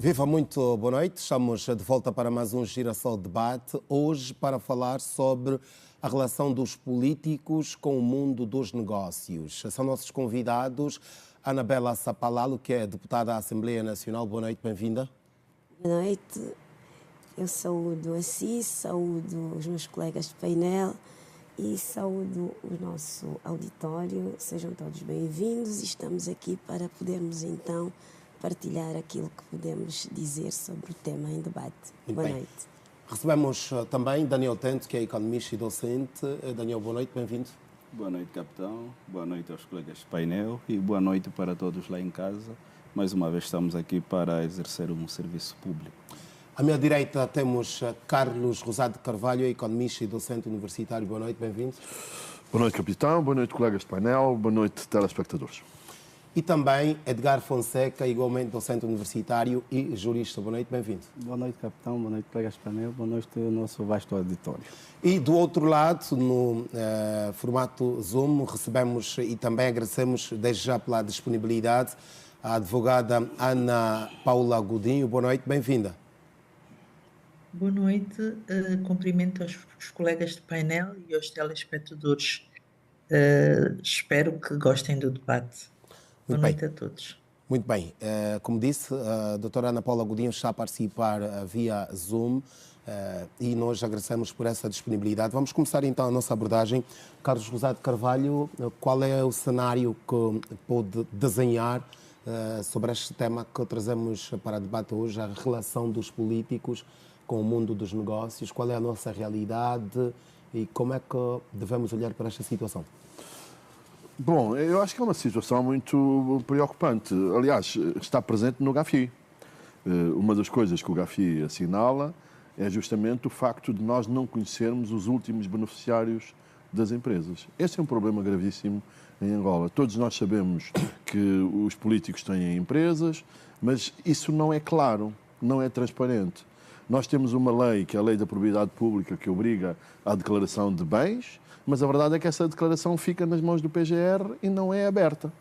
Viva, muito boa noite. Estamos de volta para mais um Girassol Debate. Hoje para falar sobre a relação dos políticos com o mundo dos negócios. São nossos convidados Anabela Sapalalo, que é deputada da Assembleia Nacional. Boa noite, bem-vinda. Boa noite. Eu saúdo a si, saúdo os meus colegas de painel e saúdo o nosso auditório. Sejam todos bem-vindos e estamos aqui para podermos então partilhar aquilo que podemos dizer sobre o tema em debate. Boa noite. Recebemos também Daniel Tento, que é economista e docente. Daniel, boa noite, bem-vindo. Boa noite, capitão. Boa noite aos colegas de painel e boa noite para todos lá em casa. Mais uma vez estamos aqui para exercer um serviço público. À minha direita temos Carlos Rosado Carvalho, economista e docente universitário. Boa noite, bem-vindo. Boa noite, capitão. Boa noite, colegas de painel. Boa noite, telespectadores. E também Edgar Fonseca, igualmente docente universitário e jurista. Boa noite, bem-vindo. Boa noite, capitão. Boa noite, colegas de painel. Boa noite ao nosso vasto auditório. E do outro lado, no formato Zoom, recebemos e também agradecemos desde já pela disponibilidade a advogada Ana Paula Godinho. Boa noite, bem-vinda. Boa noite, cumprimento aos colegas de painel e aos telespectadores. Espero que gostem do debate. Boa noite a todos. Muito bem. Como disse, a doutora Ana Paula Godinho está a participar via Zoom e nós agradecemos por essa disponibilidade. Vamos começar então a nossa abordagem. Carlos Rosado Carvalho, qual é o cenário que pode desenhar sobre este tema que trazemos para debate hoje, a relação dos políticos com o mundo dos negócios? Qual é a nossa realidade e como é que devemos olhar para esta situação? Bom, eu acho que é uma situação muito preocupante. Aliás, está presente no GAFI. Uma das coisas que o GAFI assinala é justamente o facto de nós não conhecermos os últimos beneficiários das empresas. Esse é um problema gravíssimo em Angola. Todos nós sabemos que os políticos têm empresas, mas isso não é claro, não é transparente. Nós temos uma lei, que é a Lei da Propriedade Pública, que obriga à declaração de bens, mas a verdade é que essa declaração fica nas mãos do PGR e não é aberta.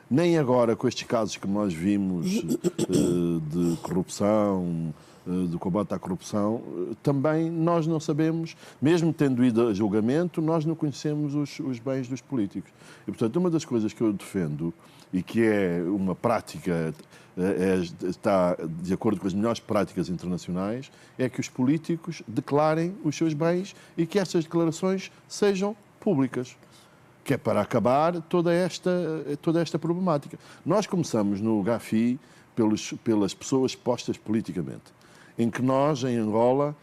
Nem agora, com estes casos que nós vimos de corrupção, do combate à corrupção, também nós não sabemos, mesmo tendo ido a julgamento, nós não conhecemos os bens dos políticos. E, portanto, uma das coisas que eu defendo, e que é uma prática, está de acordo com as melhores práticas internacionais, é que os políticos declarem os seus bens e que estas declarações sejam públicas, que é para acabar toda esta problemática. Nós começamos no GAFI pelas pessoas postas politicamente, em que nós, em Angola,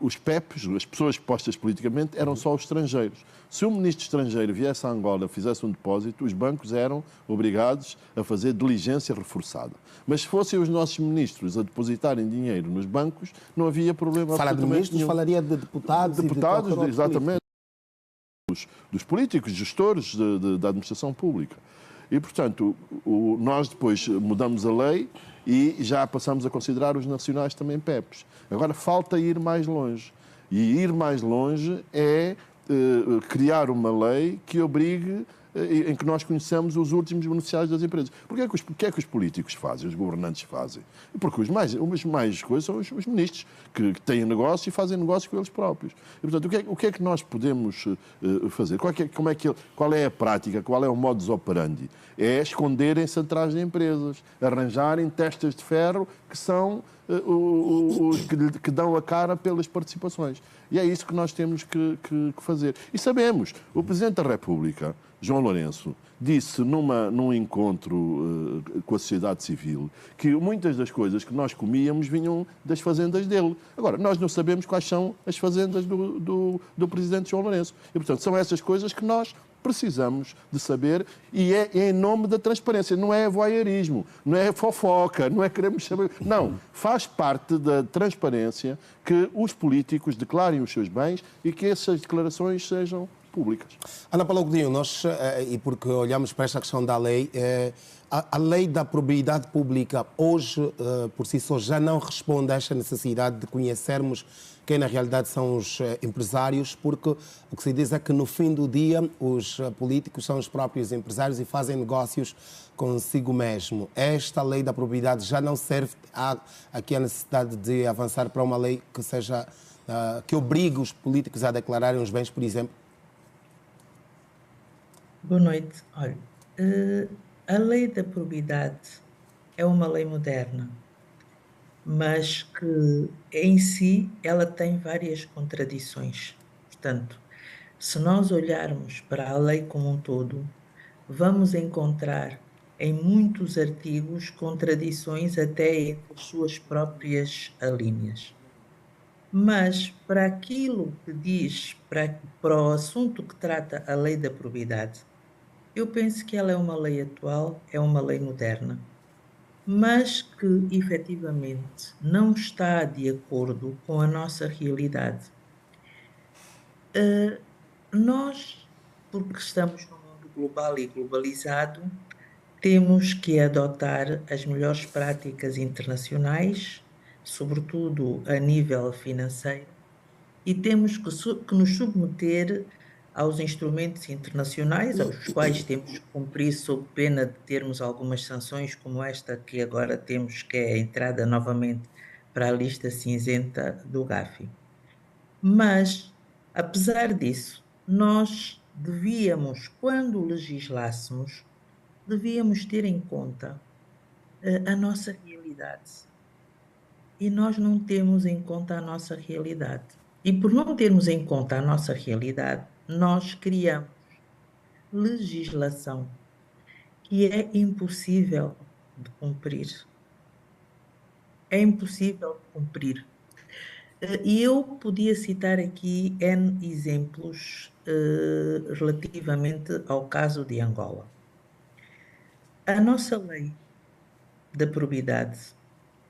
os PEPs, as pessoas postas politicamente, eram só os estrangeiros. Se um ministro estrangeiro viesse a Angola e fizesse um depósito, os bancos eram obrigados a fazer diligência reforçada. Mas se fossem os nossos ministros a depositarem dinheiro nos bancos, não havia problema absolutamente nenhum. Fala de ministros, falaria de deputados Deputados, e de exatamente. Dos políticos, gestores da administração pública. E, portanto, nós depois mudamos a lei e já passamos a considerar os nacionais também PEPs. Agora falta ir mais longe. E ir mais longe é criar uma lei que obrigue, em que nós conheçamos os últimos beneficiários das empresas. Porque é que os políticos fazem, os governantes fazem? Porque os mais coisas são os ministros, que têm negócio e fazem negócio com eles próprios. E, portanto, o que é que nós podemos fazer? Qual é a prática, qual é o modus operandi? É esconderem-se atrás de empresas, arranjarem testas de ferro que são os que dão a cara pelas participações. E é isso que nós temos que fazer. E sabemos, o Presidente da República, João Lourenço, disse num encontro com a sociedade civil que muitas das coisas que nós comíamos vinham das fazendas dele. Agora, nós não sabemos quais são as fazendas do Presidente João Lourenço. E, portanto, são essas coisas que nós precisamos de saber e é em nome da transparência. Não é voyeurismo, não é fofoca, não é queremos saber. Não, faz parte da transparência que os políticos declarem os seus bens e que essas declarações sejam públicas. Ana Paula Godinho, nós, e porque olhamos para esta questão da lei, a lei da probidade pública hoje, por si só, já não responde a esta necessidade de conhecermos quem na realidade são os empresários, porque o que se diz é que no fim do dia os políticos são os próprios empresários e fazem negócios consigo mesmo. Esta lei da probidade já não serve. Há aqui a necessidade de avançar para uma lei que seja, que obrigue os políticos a declararem os bens, por exemplo? Boa noite. Olha, a lei da probidade é uma lei moderna, mas que em si ela tem várias contradições. Portanto, se nós olharmos para a lei como um todo, vamos encontrar em muitos artigos contradições até entre as suas próprias alíneas. Mas para aquilo que diz, para o assunto que trata a lei da probidade, eu penso que ela é uma lei atual, é uma lei moderna, mas que efetivamente não está de acordo com a nossa realidade. Nós, porque estamos num mundo global e globalizado, temos que adotar as melhores práticas internacionais, sobretudo a nível financeiro, e temos que nos submeter aos instrumentos internacionais, aos quais temos que cumprir sob pena de termos algumas sanções, como esta que agora temos, que é a entrada novamente para a lista cinzenta do Gafi. Mas, apesar disso, nós devíamos, quando legislássemos, devíamos ter em conta a nossa realidade. E nós não temos em conta a nossa realidade. E por não termos em conta a nossa realidade, nós criamos legislação que é impossível de cumprir. É impossível de cumprir. E eu podia citar aqui N exemplos relativamente ao caso de Angola. A nossa lei da probidade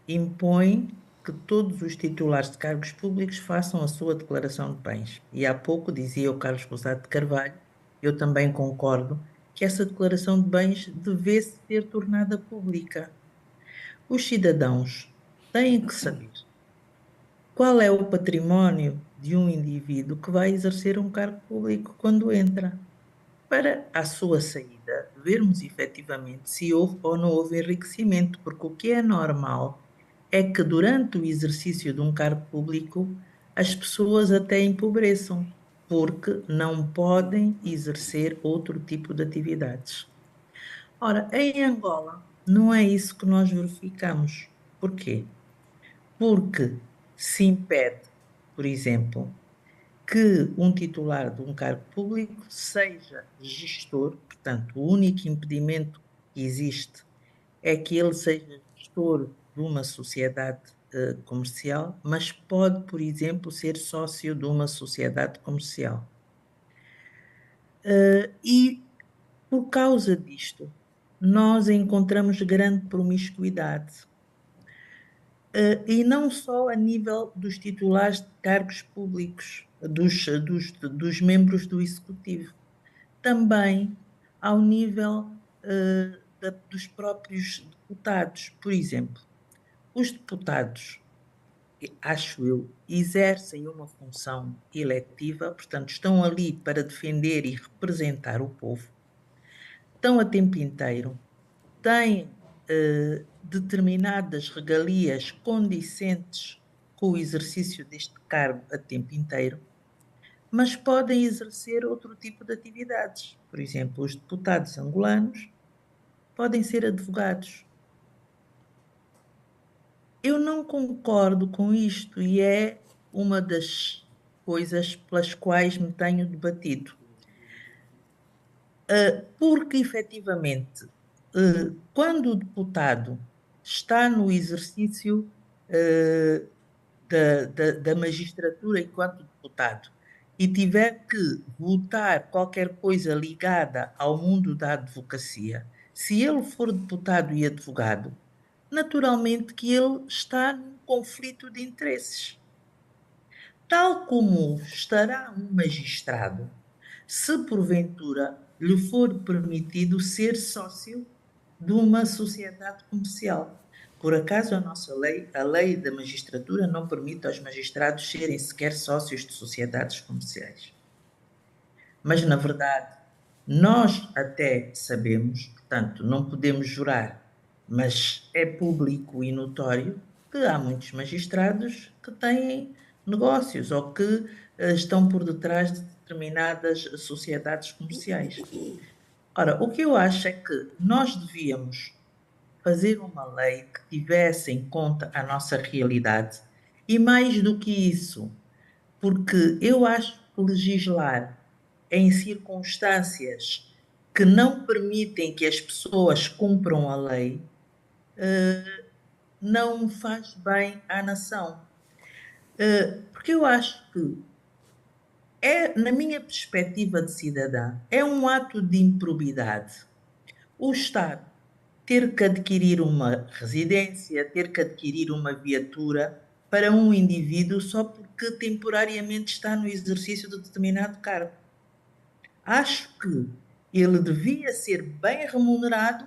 impõe que todos os titulares de cargos públicos façam a sua declaração de bens. E há pouco dizia o Carlos Rosado de Carvalho, eu também concordo, que essa declaração de bens devesse ser tornada pública. Os cidadãos têm que saber qual é o património de um indivíduo que vai exercer um cargo público quando entra, para a sua saída vermos efetivamente se houve ou não houve enriquecimento, porque o que é normal é que durante o exercício de um cargo público as pessoas até empobreçam, porque não podem exercer outro tipo de atividades. Ora, em Angola não é isso que nós verificamos. Porquê? Porque se impede, por exemplo, que um titular de um cargo público seja gestor, portanto, o único impedimento que existe é que ele seja gestor de uma sociedade comercial, mas pode, por exemplo, ser sócio de uma sociedade comercial. E por causa disto, nós encontramos grande promiscuidade. E não só a nível dos titulares de cargos públicos, dos membros do Executivo, também ao nível dos próprios deputados. Por exemplo, os deputados, acho eu, exercem uma função eletiva, portanto, estão ali para defender e representar o povo, estão a tempo inteiro, têm determinadas regalias condicentes com o exercício deste cargo a tempo inteiro, mas podem exercer outro tipo de atividades. Por exemplo, os deputados angolanos podem ser advogados. Eu não concordo com isto e é uma das coisas pelas quais me tenho debatido. Porque, efetivamente, quando o deputado está no exercício da magistratura enquanto deputado e tiver que votar qualquer coisa ligada ao mundo da advocacia, se ele for deputado e advogado, naturalmente que ele está num conflito de interesses. Tal como estará um magistrado, se porventura lhe for permitido ser sócio de uma sociedade comercial. Por acaso a lei da magistratura não permite aos magistrados serem sequer sócios de sociedades comerciais. Mas, na verdade, nós até sabemos, portanto, não podemos jurar, mas é público e notório que há muitos magistrados que têm negócios ou que estão por detrás de determinadas sociedades comerciais. Ora, o que eu acho é que nós devíamos fazer uma lei que tivesse em conta a nossa realidade e, mais do que isso, porque eu acho que legislar em circunstâncias que não permitem que as pessoas cumpram a lei não faz bem à nação. Porque eu acho que na minha perspectiva de cidadã, é um ato de improbidade o Estado ter que adquirir uma residência, ter que adquirir uma viatura para um indivíduo só porque temporariamente está no exercício de determinado cargo. Acho que ele devia ser bem remunerado,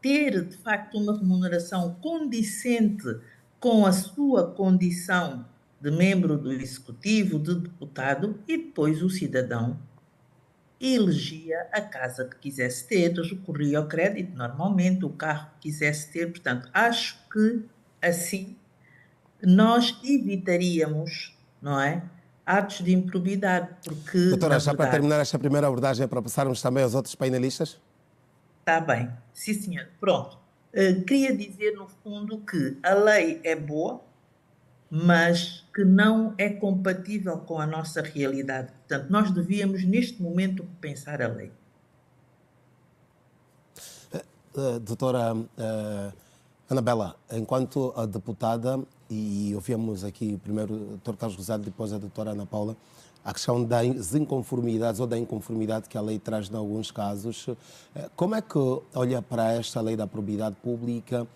ter de facto uma remuneração condicente com a sua condição de membro do executivo, de deputado, e depois o cidadão elegia a casa que quisesse ter, recorria ao crédito normalmente, o carro que quisesse ter. Portanto, acho que assim nós evitaríamos, não é, atos de improbidade, porque, Doutora, na já para verdade, terminar esta primeira abordagem, para passarmos também aos outros painelistas? está bem, sim senhor, pronto. Queria dizer, no fundo, que a lei é boa, mas que não é compatível com a nossa realidade. Portanto, nós devíamos, neste momento, repensar a lei. Doutora Anabela, enquanto a deputada, e ouvimos aqui primeiro o Dr. Carlos Rosado, depois a doutora Ana Paula, a questão das inconformidades ou da inconformidade que a lei traz em alguns casos, como é que olha para esta lei da probidade pública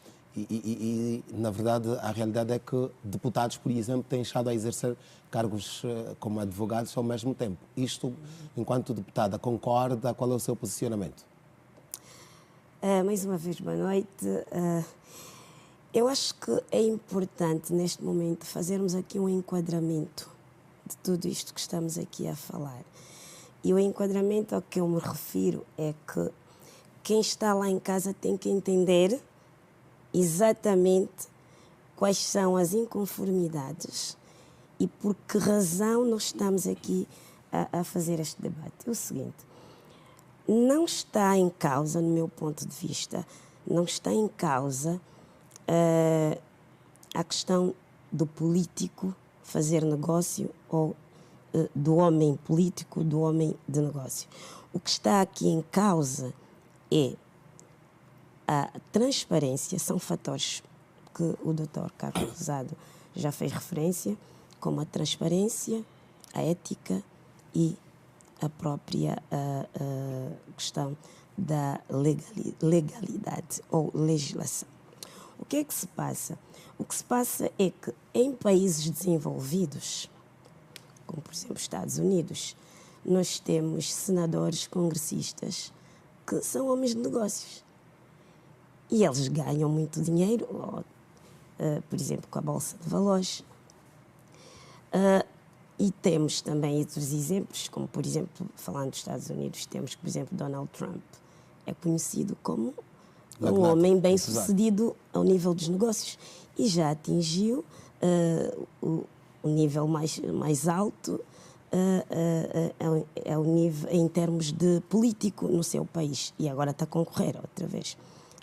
na verdade, a realidade é que deputados, por exemplo, têm estado a exercer cargos como advogados ao mesmo tempo. Isto, enquanto deputada, concorda? Qual é o seu posicionamento? Mais uma vez, boa noite. Eu acho que é importante, neste momento, fazermos aqui um enquadramento de tudo isto que estamos aqui a falar. E o enquadramento ao que eu me refiro é que quem está lá em casa tem que entender exatamente quais são as inconformidades e por que razão nós estamos aqui a fazer este debate. É o seguinte, não está em causa, no meu ponto de vista, não está em causa a questão do político fazer negócio ou do homem político, do homem de negócio. O que está aqui em causa é a transparência, são fatores que o Dr. Carlos Rosado já fez referência, como a transparência, a ética e a própria questão da legalidade ou legislação. O que é que se passa? O que se passa é que em países desenvolvidos, como por exemplo os Estados Unidos, nós temos senadores congressistas que são homens de negócios. E eles ganham muito dinheiro, por exemplo, com a Bolsa de Valores. E temos também outros exemplos, como, por exemplo, falando dos Estados Unidos, temos, por exemplo, Donald Trump. É conhecido como um homem bem-sucedido ao nível dos negócios e já atingiu o nível mais alto é o nível em termos de político no seu país. E agora está a concorrer outra vez.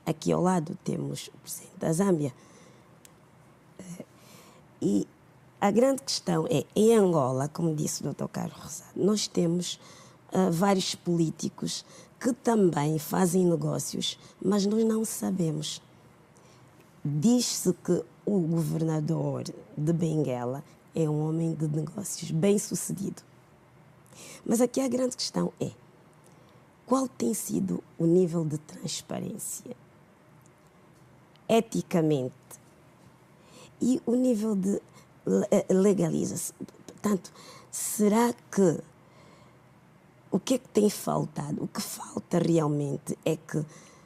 Aqui ao lado temos o presidente da Zâmbia. E a grande questão é, em Angola, como disse o Dr. Carlos Rosado, nós temos vários políticos que também fazem negócios, mas nós não sabemos. Diz-se que o governador de Benguela é um homem de negócios bem-sucedido. Mas aqui a grande questão é, qual tem sido o nível de transparência, eticamente, e o nível de legaliza-se? Portanto, será que o que é que tem faltado? O que falta realmente é que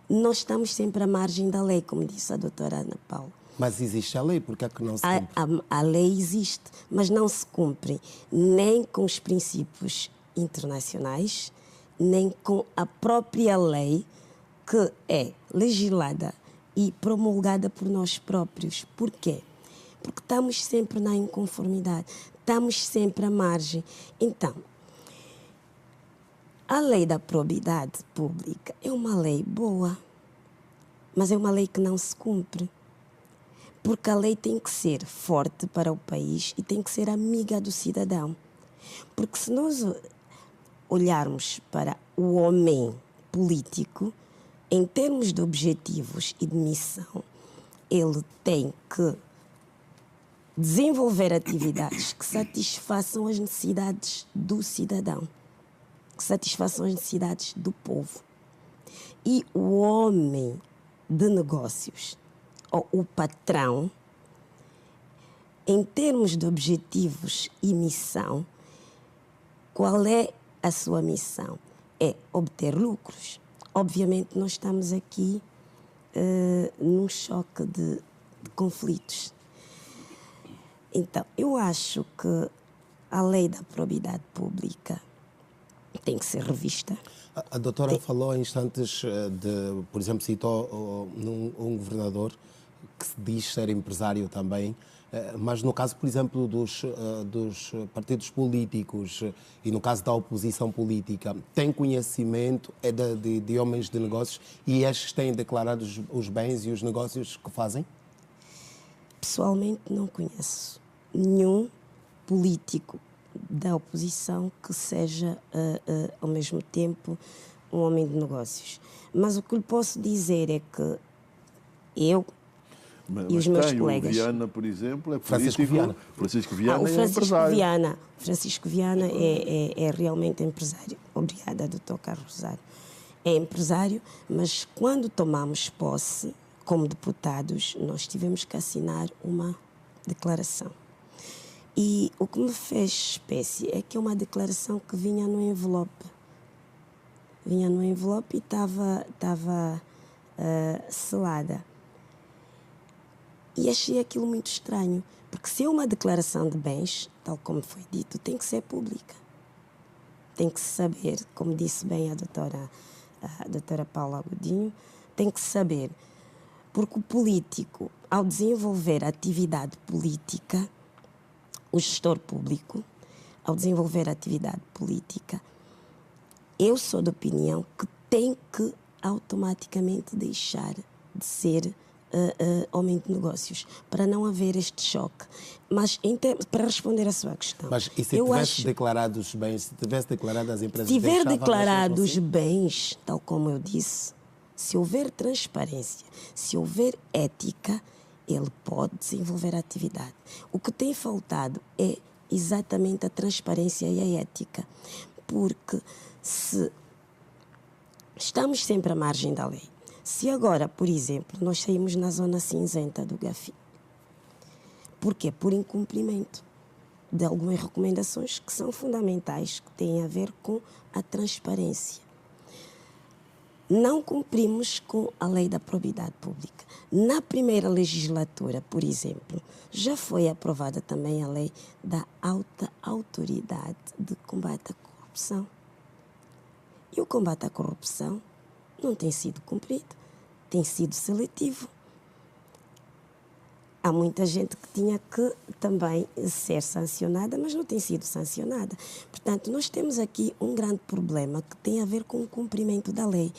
nós estamos sempre à margem da lei, como disse a doutora Ana Paula. Mas existe a lei, por que é que não se cumpre? A lei existe, mas não se cumpre nem com os princípios internacionais, nem com a própria lei que é legislada e promulgada por nós próprios. Por quê? Porque estamos sempre na inconformidade, estamos sempre à margem. Então, a lei da probidade pública é uma lei boa, mas é uma lei que não se cumpre. Porque a lei tem que ser forte para o país e tem que ser amiga do cidadão. Porque se nós olharmos para o homem político, em termos de objetivos e de missão, ele tem que desenvolver atividades que satisfaçam as necessidades do cidadão, que satisfaçam as necessidades do povo. E o homem de negócios, ou o patrão, em termos de objetivos e missão, qual é a sua missão? É obter lucros. Obviamente, nós estamos aqui num choque de conflitos. Então, eu acho que a lei da probidade pública tem que ser revista. A doutora falou há instantes de, por exemplo, citou um governador que se diz ser empresário também, mas no caso, por exemplo, dos partidos políticos e no caso da oposição política, tem conhecimento de homens de negócios e estes têm declarado os bens e os negócios que fazem? Pessoalmente, não conheço nenhum político da oposição que seja, ao mesmo tempo, um homem de negócios. Mas o que lhe posso dizer é que eu e os meus colegas... O Viana, por exemplo, é Francisco político. Viana. Francisco Viana é empresário. Francisco Viana é realmente empresário. Obrigada, doutor Carlos Rosário. É empresário, mas quando tomamos posse, como deputados, nós tivemos que assinar uma declaração. E o que me fez espécie é que é uma declaração que vinha no envelope. Vinha no envelope e estava selada. E achei aquilo muito estranho, porque se é uma declaração de bens, tal como foi dito, tem que ser pública. Tem que saber, como disse bem a doutora Paula Godinho, tem que saber, porque o político, ao desenvolver a atividade política, o gestor público, ao desenvolver a atividade política, eu sou da opinião que tem que automaticamente deixar de ser homem de negócios, para não haver este choque. Mas para responder à sua questão... Mas e se tivesse declarado os bens, se tivesse declarado as empresas... Se tiver declarado os bens, tal como eu disse, se houver transparência, se houver ética, ele pode desenvolver a atividade. O que tem faltado é exatamente a transparência e a ética, porque se estamos sempre à margem da lei, se agora, por exemplo, nós saímos na zona cinzenta do GAFI, por quê? Por incumprimento de algumas recomendações que são fundamentais, que têm a ver com a transparência. Não cumprimos com a lei da probidade pública. Na primeira legislatura, por exemplo, já foi aprovada também a lei da alta autoridade de combate à corrupção. E o combate à corrupção não tem sido cumprido, tem sido seletivo. Há muita gente que tinha que também ser sancionada, mas não tem sido sancionada. Portanto, nós temos aqui um grande problema que tem a ver com o cumprimento da lei.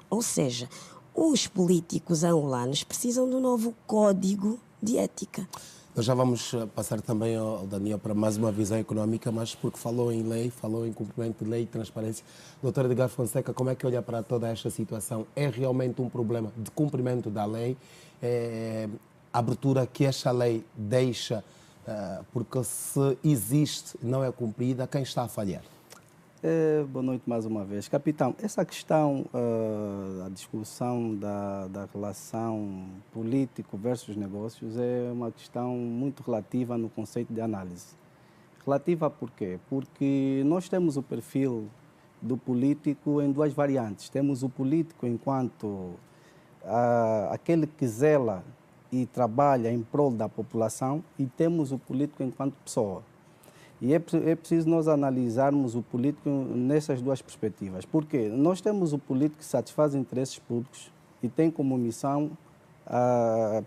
Ou seja, os políticos angolanos precisam de um novo código de ética. Nós já vamos passar também ao Daniel para mais uma visão econômica, mas porque falou em lei, falou em cumprimento de lei e transparência. Doutor Edgar Fonseca, como é que olha para toda esta situação? É realmente um problema de cumprimento da lei? A abertura que esta lei deixa, porque se existe, não é cumprida, quem está a falhar? Boa noite mais uma vez. Capitão, essa questão da discussão da relação político versus negócios é uma questão muito relativa no conceito de análise. Relativa por quê? Porque nós temos o perfil do político em duas variantes. Temos o político enquanto aquele que zela e trabalha em prol da população, e temos o político enquanto pessoa. E é preciso nós analisarmos o político nessas duas perspectivas. Porque nós temos o político que satisfaz interesses públicos e tem como missão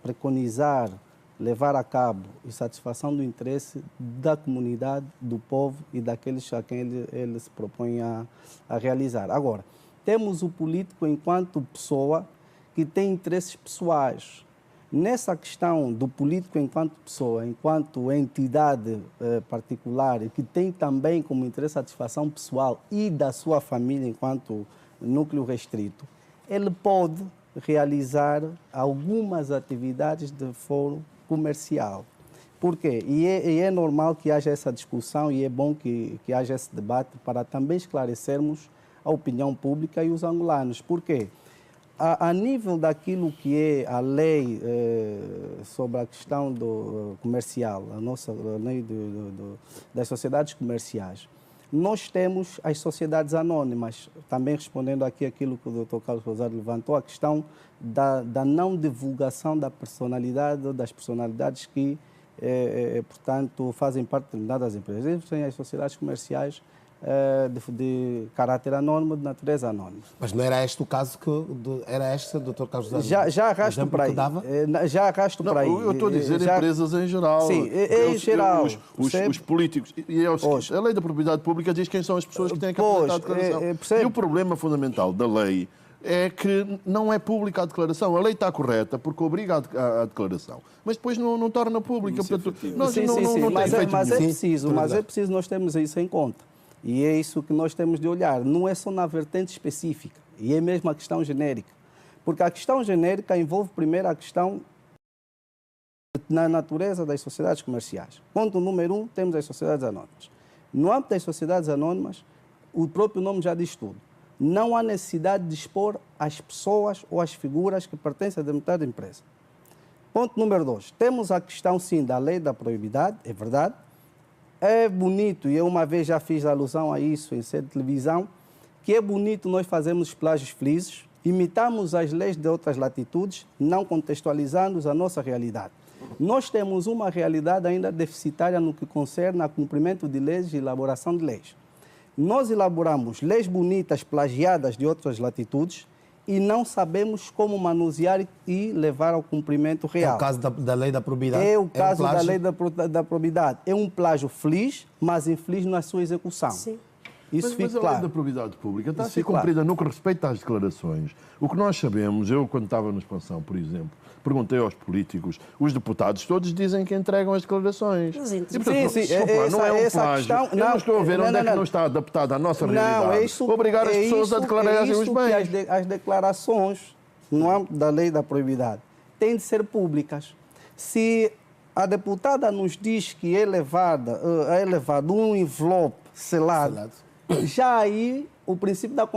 preconizar, levar a cabo a satisfação do interesse da comunidade, do povo e daqueles a quem ele se propõe a realizar. Agora, temos o político enquanto pessoa que tem interesses pessoais. Nessa questão do político enquanto pessoa, enquanto entidade particular, que tem também como interesse a satisfação pessoal e da sua família enquanto núcleo restrito, ele pode realizar algumas atividades de foro comercial. Por quê? E é normal que haja essa discussão e é bom que haja esse debate para também esclarecermos a opinião pública e os angolanos. Por quê? A nível daquilo que é a lei sobre a questão do comercial, a nossa lei das sociedades comerciais, nós temos as sociedades anónimas, também respondendo aqui aquilo que o Dr. Carlos Rosário levantou, a questão da não divulgação da personalidade, das personalidades que, portanto, fazem parte de determinadas empresas. Existem as sociedades comerciais de caráter anónimo, de natureza anónima. Mas não era este o caso era este, Dr. Carlos Rosário? Já arrasto para aí. Já arrasto para aí. Eu estou a dizer empresas em geral. Sim, em geral. Os políticos. E é o seguinte, a lei da propriedade pública diz quem são as pessoas que têm que apresentar a declaração. E o problema fundamental da lei é que não é pública a declaração. A lei está correta porque obriga a declaração, mas depois não torna pública. Mas é preciso nós termos isso em conta. E é isso que nós temos de olhar. Não é só na vertente específica, e é mesmo a questão genérica. Porque a questão genérica envolve primeiro a questão na natureza das sociedades comerciais. Ponto número 1, temos as sociedades anónimas. No âmbito das sociedades anónimas, o próprio nome já diz tudo. Não há necessidade de expor as pessoas ou as figuras que pertencem a determinada empresa. Ponto número 2, temos a questão, sim, da lei da proibidade, é verdade. É bonito, e eu uma vez já fiz alusão a isso em sede de televisão, que é bonito nós fazermos plágios felizes, imitamos as leis de outras latitudes, não contextualizando a nossa realidade. Nós temos uma realidade ainda deficitária no que concerne ao cumprimento de leis e elaboração de leis. Nós elaboramos leis bonitas, plagiadas de outras latitudes, e não sabemos como manusear e levar ao cumprimento real. É o caso da lei da probidade? É o caso da lei da probidade. É um plágio feliz, mas infeliz na sua execução. Sim. Isso mas a lei da probidade pública está a ser cumprida no que respeita às declarações. O que nós sabemos, eu quando estava na expansão, por exemplo, perguntei aos políticos, os deputados todos dizem que entregam as declarações. E, sim, portanto, não é um plágio. Eu não estou a ver onde é que não está adaptado à nossa realidade. Obrigar as pessoas a declararem os bens. Que as declarações, no âmbito da lei da proibidade, têm de ser públicas. Se a deputada nos diz que é levado um envelope selado, já aí o princípio da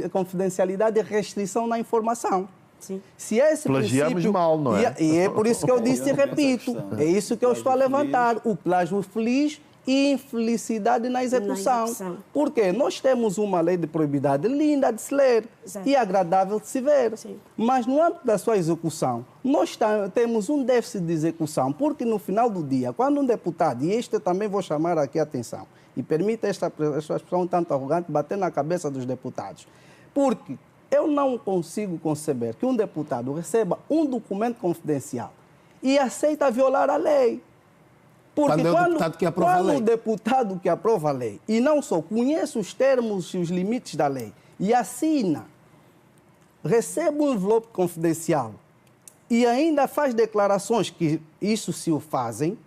confidencialidade e restrição na informação. Sim. Se esse plagiamos princípio, mal, não é? E é por isso que eu disse e repito, é isso que eu estou a levantar, o plágio feliz e infelicidade na execução. Porque nós temos uma lei de proibidade linda de se ler. Exato. E agradável de se ver. Sim. Mas no âmbito da sua execução, nós temos um déficit de execução, porque no final do dia, quando um deputado, e este eu também vou chamar aqui a atenção, e permita esta expressão tanto arrogante bater na cabeça dos deputados, porque eu não consigo conceber que um deputado receba um documento confidencial e aceita violar a lei. Porque quando o deputado que aprova a lei, e não só conhece os termos e os limites da lei, e assina, recebe um envelope confidencial e ainda faz declarações que isso se o fazem,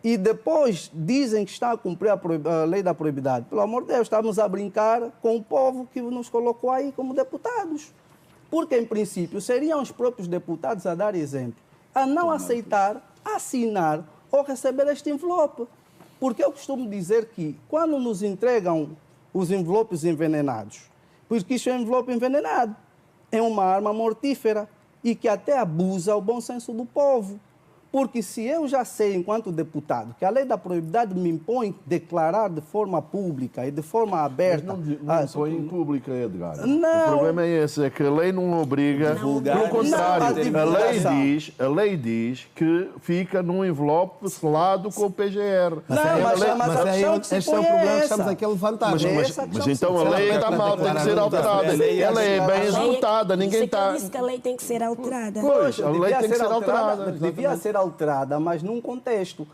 e depois dizem que está a cumprir a lei da proibidade. Pelo amor de Deus, estamos a brincar com o povo que nos colocou aí como deputados. Porque, em princípio, seriam os próprios deputados a dar exemplo, a não aceitar, assinar ou receber este envelope. Porque eu costumo dizer que, quando nos entregam os envelopes envenenados, porque isso é um envelope envenenado, é uma arma mortífera e que até abusa o bom senso do povo. Porque se eu já sei, enquanto deputado, que a lei da probidade me impõe declarar de forma pública e de forma aberta... Mas não põe em pública, Edgar. Não. O problema é esse, é que a lei não obriga. Pelo contrário, a lei diz que fica num envelope selado com o PGR. Este é o problema que estamos aqui a levantar. Mas então a lei está mal, tem que ser alterada. Ela é bem executada, ninguém está... Disse que a lei tem que ser alterada. Pois, a lei tem que ser alterada. Devia ser alterada, mas num contexto.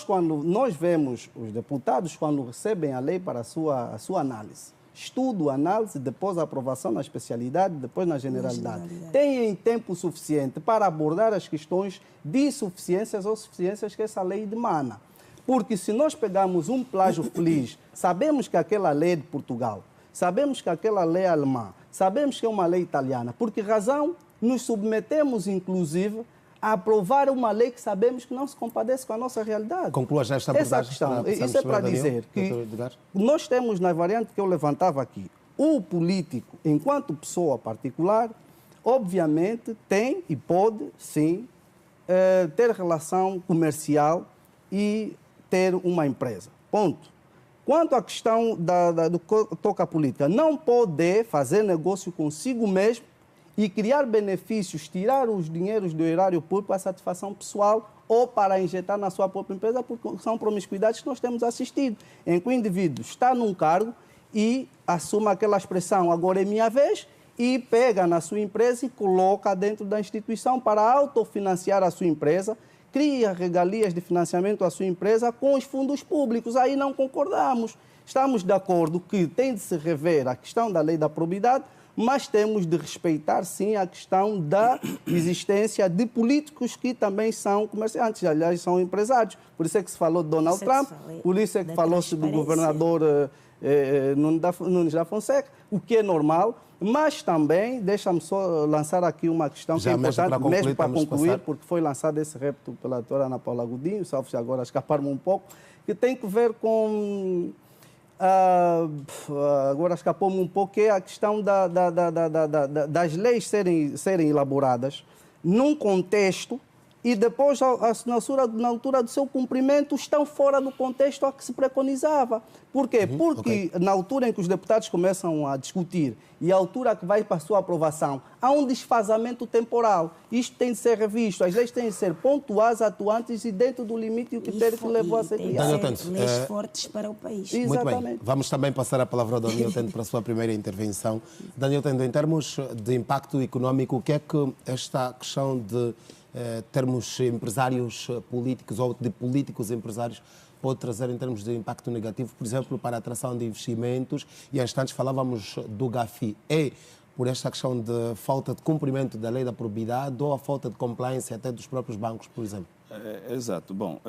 Quando nós vemos os deputados, quando recebem a lei para a sua análise, estudo, análise, depois a aprovação na especialidade, depois na generalidade, têm tempo suficiente para abordar as questões de suficiências ou suficiências que essa lei demanda. Porque se nós pegarmos um plágio feliz, sabemos que aquela lei é de Portugal, sabemos que aquela lei é alemã, sabemos que é uma lei italiana. Por que razão nos submetemos, inclusive, a aprovar uma lei que sabemos que não se compadece com a nossa realidade? Conclua já esta essa questão. Isso é para dizer que nós temos, na variante que eu levantava aqui, o político, enquanto pessoa particular, obviamente tem e pode, sim, ter relação comercial e ter uma empresa. Ponto. Quanto à questão do que toca à política, não pode fazer negócio consigo mesmo e criar benefícios, tirar os dinheiros do erário público para satisfação pessoal ou para injetar na sua própria empresa, porque são promiscuidades que nós temos assistido, em que o indivíduo está num cargo e assume aquela expressão, agora é minha vez, e pega na sua empresa e coloca dentro da instituição para autofinanciar a sua empresa, cria regalias de financiamento à sua empresa com os fundos públicos. Aí não concordamos. Estamos de acordo que tem de se rever a questão da lei da probidade, mas temos de respeitar, sim, a questão da existência de políticos que também são comerciantes, aliás, são empresários. Por isso é que se falou de Donald Trump, por isso é que falou-se do governador Nunes da Fonseca, o que é normal, mas também, deixa-me só lançar aqui uma questão que é importante, mesmo para concluir, porque foi lançado esse repto pela doutora Ana Paula Godinho, salvo-se agora escapar-me um pouco, que tem que ver com... agora escapou-me um pouco, que é a questão das leis serem elaboradas num contexto e depois, na altura do seu cumprimento, estão fora do contexto a que se preconizava. Por quê? Porque na altura em que os deputados começam a discutir e a altura que vai para a sua aprovação, há um desfazamento temporal. Isto tem de ser revisto. As leis têm de ser pontuais, atuantes e dentro do limite e o critério que levou a ser criado. Leis fortes para o país. Muito bem. Vamos também passar a palavra ao Daniel Tendo para a sua primeira intervenção. Daniel Tendo, em termos de impacto económico, o que é que esta questão de termos empresários políticos ou de políticos empresários pode trazer em termos de impacto negativo, por exemplo, para a atração de investimentos? E há instantes falávamos do GAFI. É por esta questão de falta de cumprimento da lei da probidade ou a falta de compliance até dos próprios bancos, por exemplo? Exato. Bom,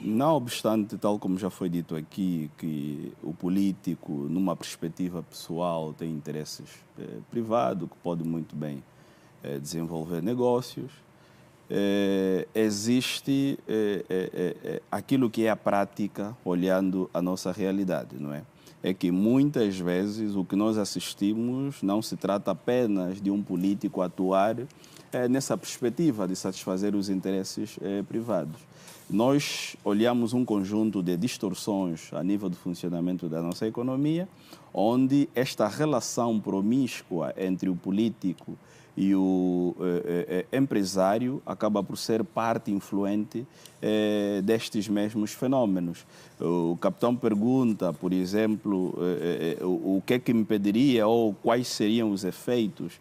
não obstante, tal como já foi dito aqui, que o político, numa perspectiva pessoal, tem interesses privados, que pode muito bem desenvolver negócios, existe aquilo que é a prática, olhando a nossa realidade, não é? É que muitas vezes o que nós assistimos não se trata apenas de um político atuar nessa perspectiva de satisfazer os interesses privados. Nós olhamos um conjunto de distorções a nível do funcionamento da nossa economia, onde esta relação promíscua entre o político e o empresário acaba por ser parte influente destes mesmos fenómenos. O capitão pergunta, por exemplo, o que é que impediria ou quais seriam os efeitos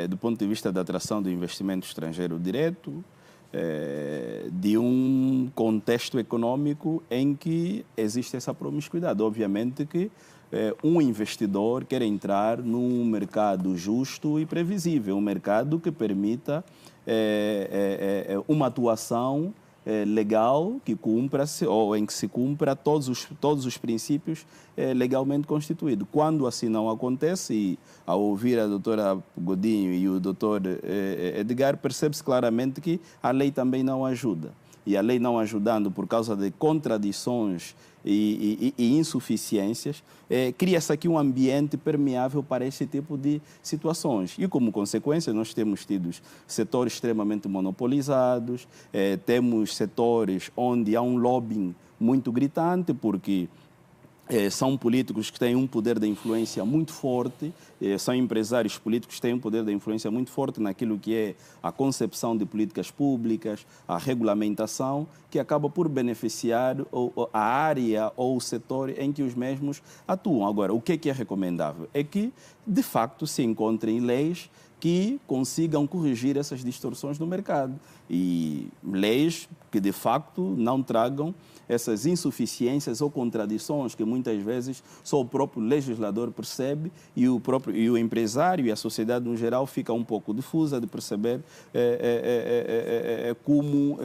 do ponto de vista da atração do investimento estrangeiro direto, de um contexto econômico em que existe essa promiscuidade. Obviamente que um investidor quer entrar num mercado justo e previsível, um mercado que permita uma atuação legal que cumpra-se ou em que se cumpra todos os princípios legalmente constituídos. Quando assim não acontece, e ao ouvir a doutora Godinho e o doutor Edgar, percebe-se claramente que a lei também não ajuda. e a lei não ajudando por causa de contradições e insuficiências, cria-se aqui um ambiente permeável para esse tipo de situações. E, como consequência, nós temos tido setores extremamente monopolizados, temos setores onde há um lobbying muito gritante, porque são políticos que têm um poder de influência muito forte, são empresários políticos que têm um poder de influência muito forte naquilo que é a concepção de políticas públicas, a regulamentação, que acaba por beneficiar a área ou o setor em que os mesmos atuam. Agora, o que é recomendável? É que, de facto, se encontrem leis que consigam corrigir essas distorções no mercado e leis que, de facto, não tragam essas insuficiências ou contradições que muitas vezes só o próprio legislador percebe e o empresário e a sociedade no geral fica um pouco difusa de perceber como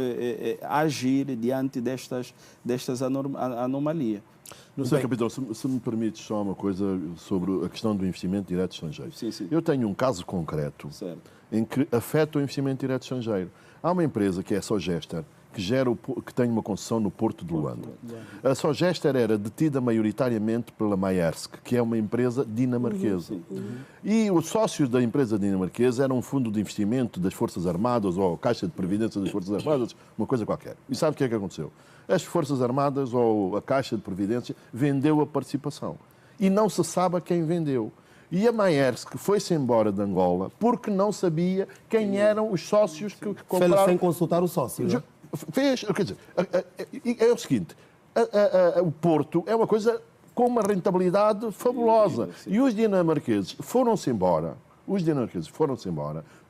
agir diante destas anomalias. Não sei, capitão, se me permites só uma coisa sobre a questão do investimento direto estrangeiro. Sim. Eu tenho um caso concreto em que afeta o investimento direto estrangeiro. Há uma empresa que é a Sogester, que tem uma concessão no Porto de Luanda. A Sogester era detida maioritariamente pela Maersk, que é uma empresa dinamarquesa. E os sócios da empresa dinamarquesa eram um fundo de investimento das Forças Armadas ou a Caixa de Previdência das Forças Armadas, uma coisa qualquer. E sabe o que é que aconteceu? As Forças Armadas ou a Caixa de Previdência vendeu a participação. E não se sabe a quem vendeu. E a Maersk foi-se embora de Angola porque não sabia quem eram os sócios que compraram... Fez sem consultar o sócio, não? Fez, quer dizer, é o seguinte, o Porto é uma coisa com uma rentabilidade fabulosa. E os dinamarqueses foram-se embora,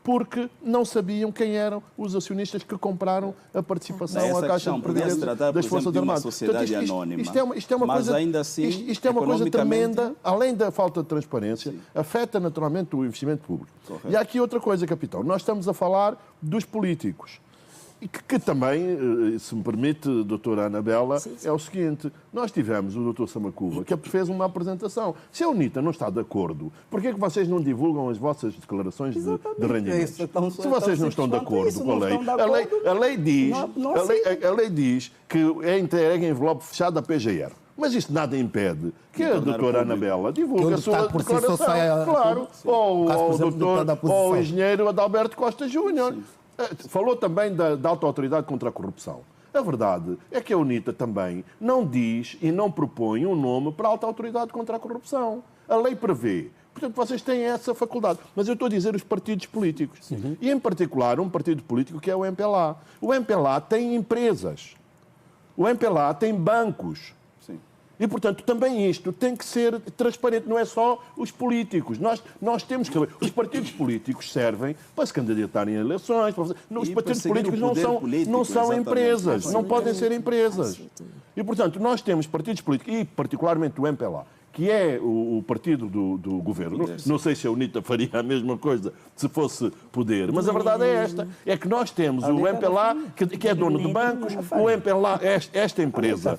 porque não sabiam quem eram os acionistas que compraram a participação à Caixa de Previdência das Forças Armadas. Sociedade anónima. Isto é uma Mas coisa, ainda assim, isto é uma coisa tremenda, além da falta de transparência, afeta naturalmente o investimento público. Correto. E há aqui outra coisa, capitão. Nós estamos a falar dos políticos. E que também, se me permite, doutora Anabela, é o seguinte, nós tivemos o doutor Samacuva, que fez uma apresentação. Se a UNITA não está de acordo, por que é que vocês não divulgam as vossas declarações de rendimentos? Se vocês não estão de acordo com a lei, a lei diz que é entregue em envelope fechado à PGR. Mas isso nada impede que a doutora Anabela divulgue a sua declaração. Claro, ou o engenheiro Adalberto Costa Júnior. Falou também da Alta Autoridade contra a Corrupção. A verdade é que a UNITA também não diz e não propõe um nome para a Alta Autoridade contra a Corrupção. A lei prevê. Portanto, vocês têm essa faculdade. Mas eu estou a dizer os partidos políticos. E, em particular, um partido político que é o MPLA. O MPLA tem empresas. O MPLA tem bancos. E, portanto, também isto tem que ser transparente, não é só os políticos. Nós temos que... Os partidos políticos servem para se candidatarem a eleições. Os partidos políticos não são empresas, não podem ser empresas. E, portanto, nós temos partidos políticos, e particularmente o MPLA, que é o partido do governo. Não sei se a UNITA faria a mesma coisa se fosse poder, mas a verdade é esta, é que nós temos o MPLA, que é dono de bancos, o MPLA, esta empresa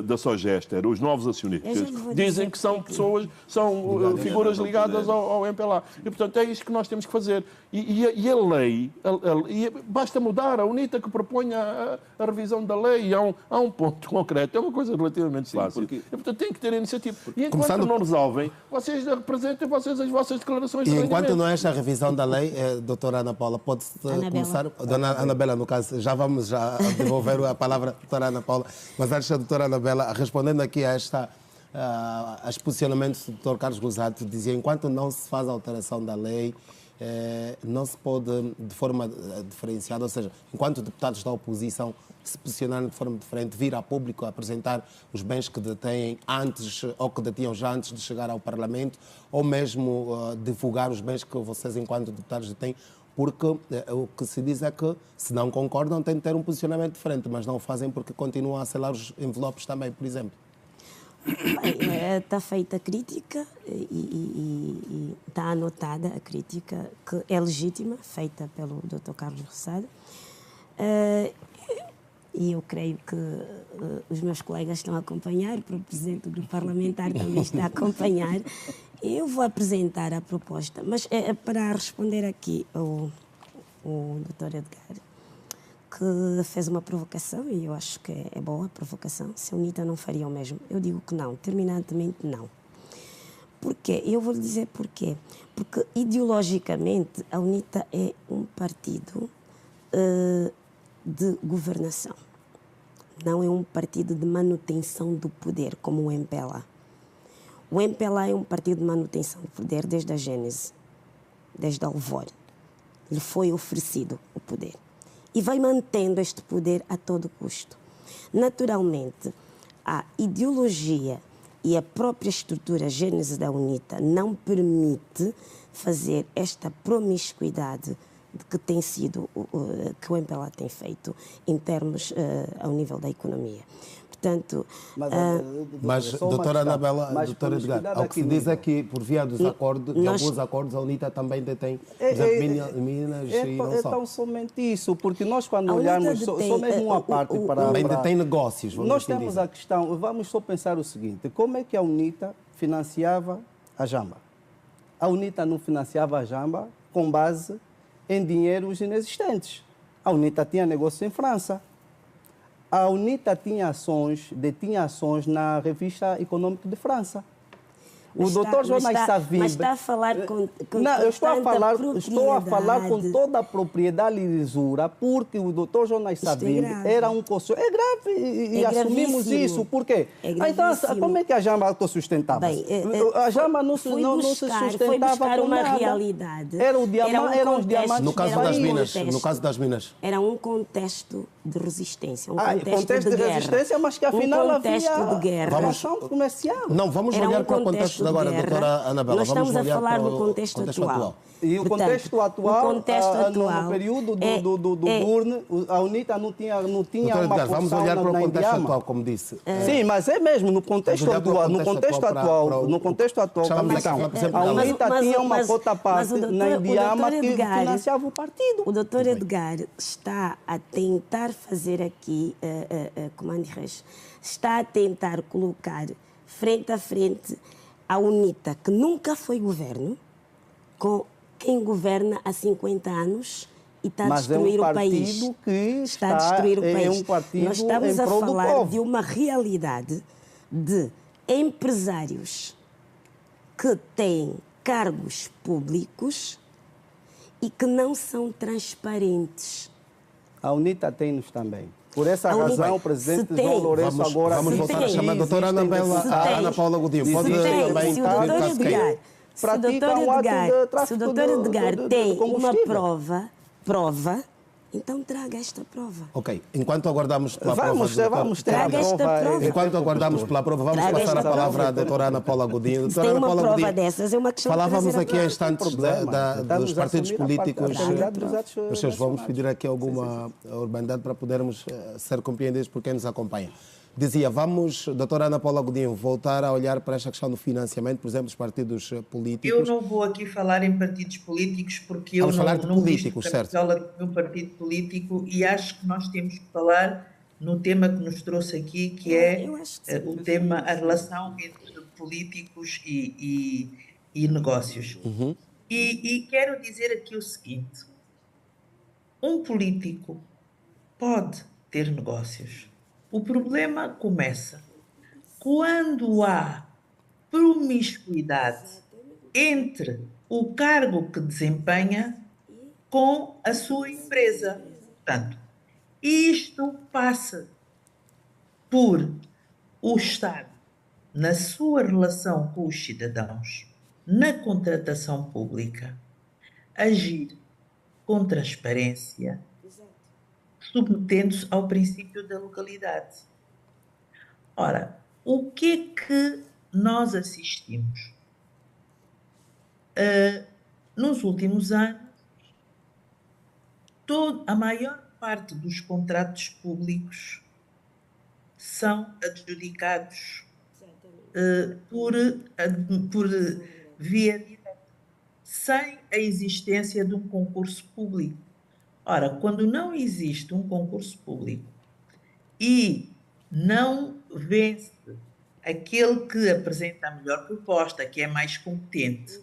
da Sogester, os novos acionistas, dizem que são pessoas, são figuras ligadas ao MPLA. E, portanto, é isto que nós temos que fazer. E a lei, basta mudar a UNITA que propõe a revisão da lei, e há um ponto concreto, é uma coisa relativamente fácil. E, portanto, tem que ter iniciativa. E enquanto não resolvem, vocês representem as vossas declarações de rendimento. Enquanto não é esta revisão da lei, doutora Ana Paula, pode-se começar... Dona Anabela, no caso, já vamos devolver a palavra à doutora Ana Paula, mas antes da doutora Anabela, respondendo aqui a aos posicionamentos do doutor Carlos Rosado, dizia, enquanto não se faz a alteração da lei, não se pode, de forma diferenciada, ou seja, enquanto deputados da oposição se posicionarem de forma diferente, vir a público a apresentar os bens que detêm antes ou que detinham já antes de chegar ao Parlamento, ou mesmo divulgar os bens que vocês, enquanto deputados, detêm, porque o que se diz é que, se não concordam, têm de ter um posicionamento diferente, mas não o fazem porque continuam a selar os envelopes também, por exemplo. Está feita a crítica e está anotada a crítica, que é legítima, feita pelo Dr. Carlos Rosado. E eu creio que os meus colegas estão a acompanhar, o Presidente do Parlamentar também está a acompanhar. Eu vou apresentar a proposta, mas para responder aqui ao Dr. Edgar, que fez uma provocação, e eu acho que é boa a provocação. Se a UNITA não faria o mesmo? Eu digo que não, terminantemente não. Porquê? Eu vou lhe dizer porquê. Porque, ideologicamente, a UNITA é um partido de governação. Não é um partido de manutenção do poder, como o MPLA. O MPLA é um partido de manutenção do poder desde a gênese, desde a alvor. Lhe foi oferecido o poder. E vai mantendo este poder a todo custo. Naturalmente, a ideologia e a própria estrutura, a gênese da UNITA, não permite fazer esta promiscuidade que tem sido, que o MPLA tem feito em termos ao nível da economia. Portanto, mas doutora Anabela, doutora Edgar, o que se diz é que por via dos acordos, de alguns acordos, a UNITA também detém, por exemplo, Minas e não só. Então somente isso, porque nós quando olharmos, só mesmo uma parte para... Também detém negócios, vamos nós assim temos dizer. a questão, vamos só pensar o seguinte, como é que a UNITA financiava a Jamba? A UNITA não financiava a Jamba com base em dinheiros inexistentes. A UNITA tinha negócio em França. A UNITA detinha ações na Revista Econômica de França. O doutor Jonas Savimbi... Mas está a falar com não, eu estou a falar com propriedade. toda a propriedade e lisura, porque o doutor Jonas Savimbi era um conselheiro... É grave e assumimos gravíssimo. isso. Por quê? É Então, gravíssimo. como é que a Jamba autossustentava-se? A Jamba não se sustentava foi buscar com uma nada. realidade. Eram os diamantes No caso do das país. minas, no caso das minas. Era um contexto de resistência, contexto de guerra. resistência, mas que afinal contexto havia de guerra. relação comercial. Não, vamos Era olhar um para o contexto contexto de agora, de guerra. doutora Anabela. Nós Vamos estamos a olhar falar para do contexto atual. E o Portanto, contexto atual, o contexto atual no período do Burne, a UNITA não tinha Doutora uma Edgar, vamos posição olhar para o na contexto Indiama. atual, como disse. Sim, mas é mesmo, no contexto Vamos olhar para o atual, no contexto atual, chamamos aqui, capitão, por exemplo, a mas- UNITA tinha uma cota parte o doutor- na Indiama o doutor que Edgar- financiava o partido. O doutor Edgar está a tentar fazer aqui, comando de res, está a tentar colocar frente a frente a UNITA, que nunca foi governo, com quem governa há 50 anos e está a Mas é destruir um o país. partido que Está a destruir o é país. um partido Nós estamos em a prol do falar povo. de uma realidade de empresários que têm cargos públicos e que não são transparentes. A UNITA tem-nos também. Por essa A UNITA- razão, o presidente se tem- João Lourenço agora... Vamos se voltar tem- a chamar a doutora existem Anabela, se a tem- Ana Paula Godinho. Pode se tem- também se o pedir doutor caso queira. Edgar, se o pratica doutor um ato de Edgar, se tráfico o doutor Edgar de tem uma combustível. prova, então traga esta prova. Ok, enquanto aguardamos pela Vamos prova... vamos ter a Traga esta prova. prova. Enquanto aguardamos pela prova, vamos Traga passar a esta palavra prova. à doutora Ana Paula Godinho. Se Doutora tem Ana uma Paula prova Godinho, dessas, é uma questão de falávamos trazer a aqui há prova. instantes dos Estamos a partidos assumir a políticos. paternidade dos atos Mas seus, vamos nacionais. pedir aqui alguma urbanidade para podermos ser compreendidos por quem nos acompanha. Dizia, vamos, doutora Ana Paula Godinho, voltar a olhar para esta questão do financiamento, por exemplo, dos partidos Eu políticos. não vou aqui falar em partidos políticos porque Vamos eu falar de não políticos, visto certo? camisola de um partido político e acho que nós temos que falar no tema que nos trouxe aqui, que é Eu acho que sim. o tema, a relação entre políticos e negócios. E quero dizer aqui o seguinte, um político pode ter negócios. O problema começa quando há promiscuidade entre o cargo que desempenha com a sua empresa. Portanto, isto passa por o Estado, na sua relação com os cidadãos, na contratação pública, agir com transparência, submetendo-se ao princípio da legalidade. Ora, o que é que nós assistimos? Nos últimos anos, a maior parte dos contratos públicos são adjudicados por via direta, sem a existência de um concurso público. Ora, quando não existe um concurso público e não vence aquele que apresenta a melhor proposta, que é mais competente,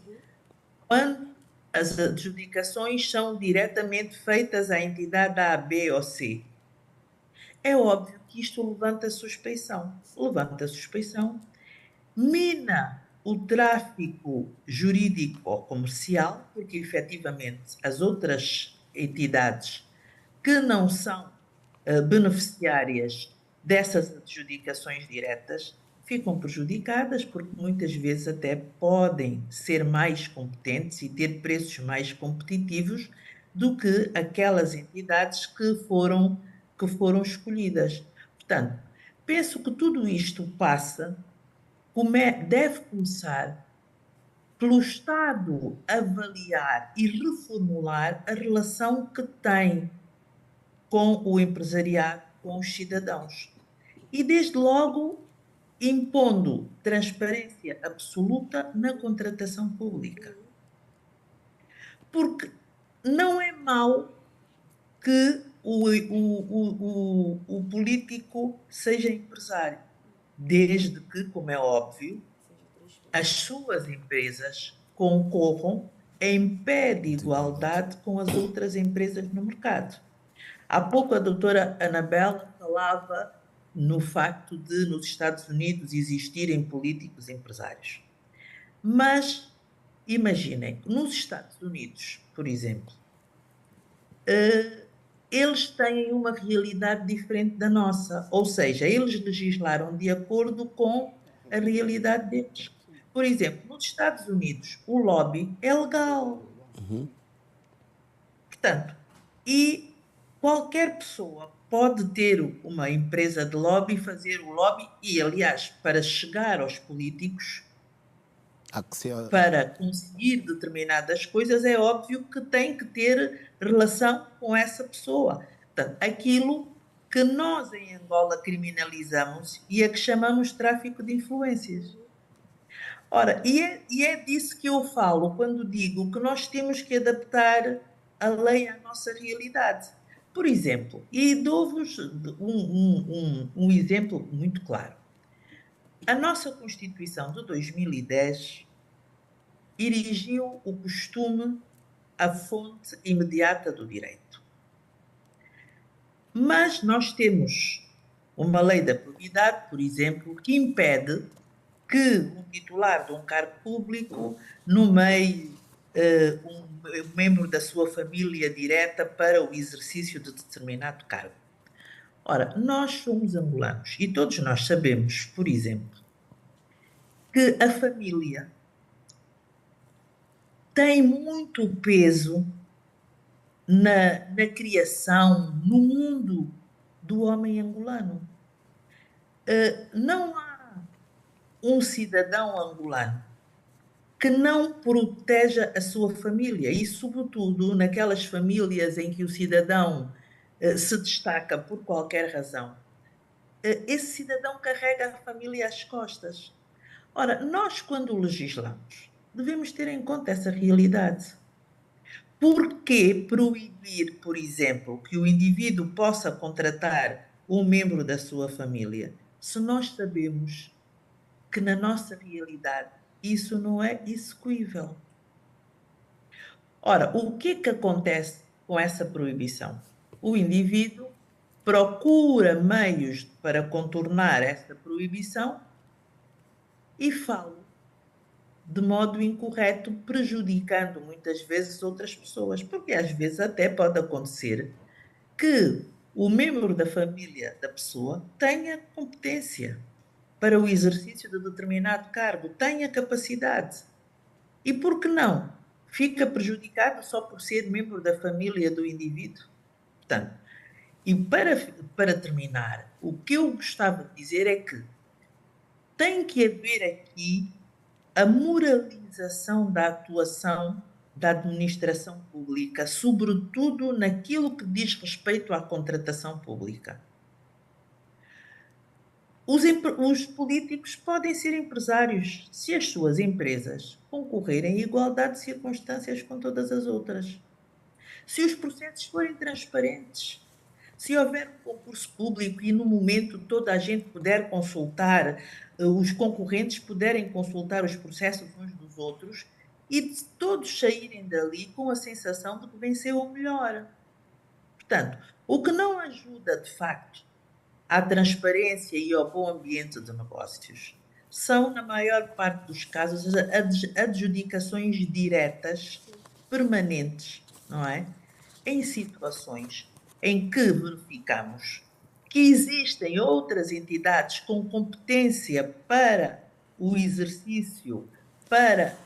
quando as adjudicações são diretamente feitas à entidade A, B ou C. É óbvio que isto levanta suspeição. Levanta suspeição, mina o tráfico jurídico ou comercial, porque efetivamente as outras entidades que não são beneficiárias dessas adjudicações diretas ficam prejudicadas, porque muitas vezes até podem ser mais competentes e ter preços mais competitivos do que aquelas entidades que foram escolhidas. Portanto, penso que tudo isto passa, deve começar pelo Estado avaliar e reformular a relação que tem com o empresariado, com os cidadãos. E, desde logo, impondo transparência absoluta na contratação pública. Porque não é mau que o político seja empresário, desde que, como é óbvio, as suas empresas concorram em pé de igualdade com as outras empresas no mercado. Há pouco a doutora Anabela falava no facto de, nos Estados Unidos, existirem políticos empresários. Mas imaginem, nos Estados Unidos, por exemplo, eles têm uma realidade diferente da nossa, ou seja, eles legislaram de acordo com a realidade deles. Por exemplo, nos Estados Unidos, o lobby é legal. Portanto, e qualquer pessoa pode ter uma empresa de lobby, fazer o lobby e, aliás, para chegar aos políticos, para conseguir determinadas coisas, é óbvio que tem que ter relação com essa pessoa. Portanto, aquilo que nós em Angola criminalizamos e a que chamamos tráfico de influências. Ora, e é disso que eu falo quando digo que nós temos que adaptar a lei à nossa realidade. Por exemplo, e dou-vos um exemplo muito claro. A nossa Constituição de 2010 erigiu o costume a fonte imediata do direito. Mas nós temos uma lei da probidade, por exemplo, que impede que um titular de um cargo público nomeie um membro da sua família direta para o exercício de determinado cargo. Ora, nós somos angolanos e todos nós sabemos, por exemplo, que a família tem muito peso na criação, no mundo do homem angolano. Não há um cidadão angolano que não proteja a sua família e, sobretudo, naquelas famílias em que o cidadão se destaca por qualquer razão. Esse cidadão carrega a família às costas. Ora, nós, quando legislamos, devemos ter em conta essa realidade. Por que proibir, por exemplo, que o indivíduo possa contratar um membro da sua família, se nós sabemos que na nossa realidade isso não é execuível? Ora, o que é que acontece com essa proibição? O indivíduo procura meios para contornar essa proibição e fala de modo incorreto, prejudicando muitas vezes outras pessoas, porque às vezes até pode acontecer que o membro da família da pessoa tenha competência para o exercício de determinado cargo, tenha capacidade. E por que não? Fica prejudicado só por ser membro da família do indivíduo. Portanto, e para terminar, o que eu gostava de dizer é que tem que haver aqui a moralização da atuação da administração pública, sobretudo naquilo que diz respeito à contratação pública. Os políticos podem ser empresários se as suas empresas concorrerem em igualdade de circunstâncias com todas as outras. Se os processos forem transparentes, se houver um concurso público e no momento toda a gente puder consultar, os concorrentes puderem consultar os processos uns dos outros, e de todos saírem dali com a sensação de que venceu o melhor. Portanto, o que não ajuda, de facto, à transparência e ao bom ambiente de negócios são, na maior parte dos casos, adjudicações diretas, permanentes, não é? Em situações em que verificamos que existem outras entidades com competência para o exercício, para,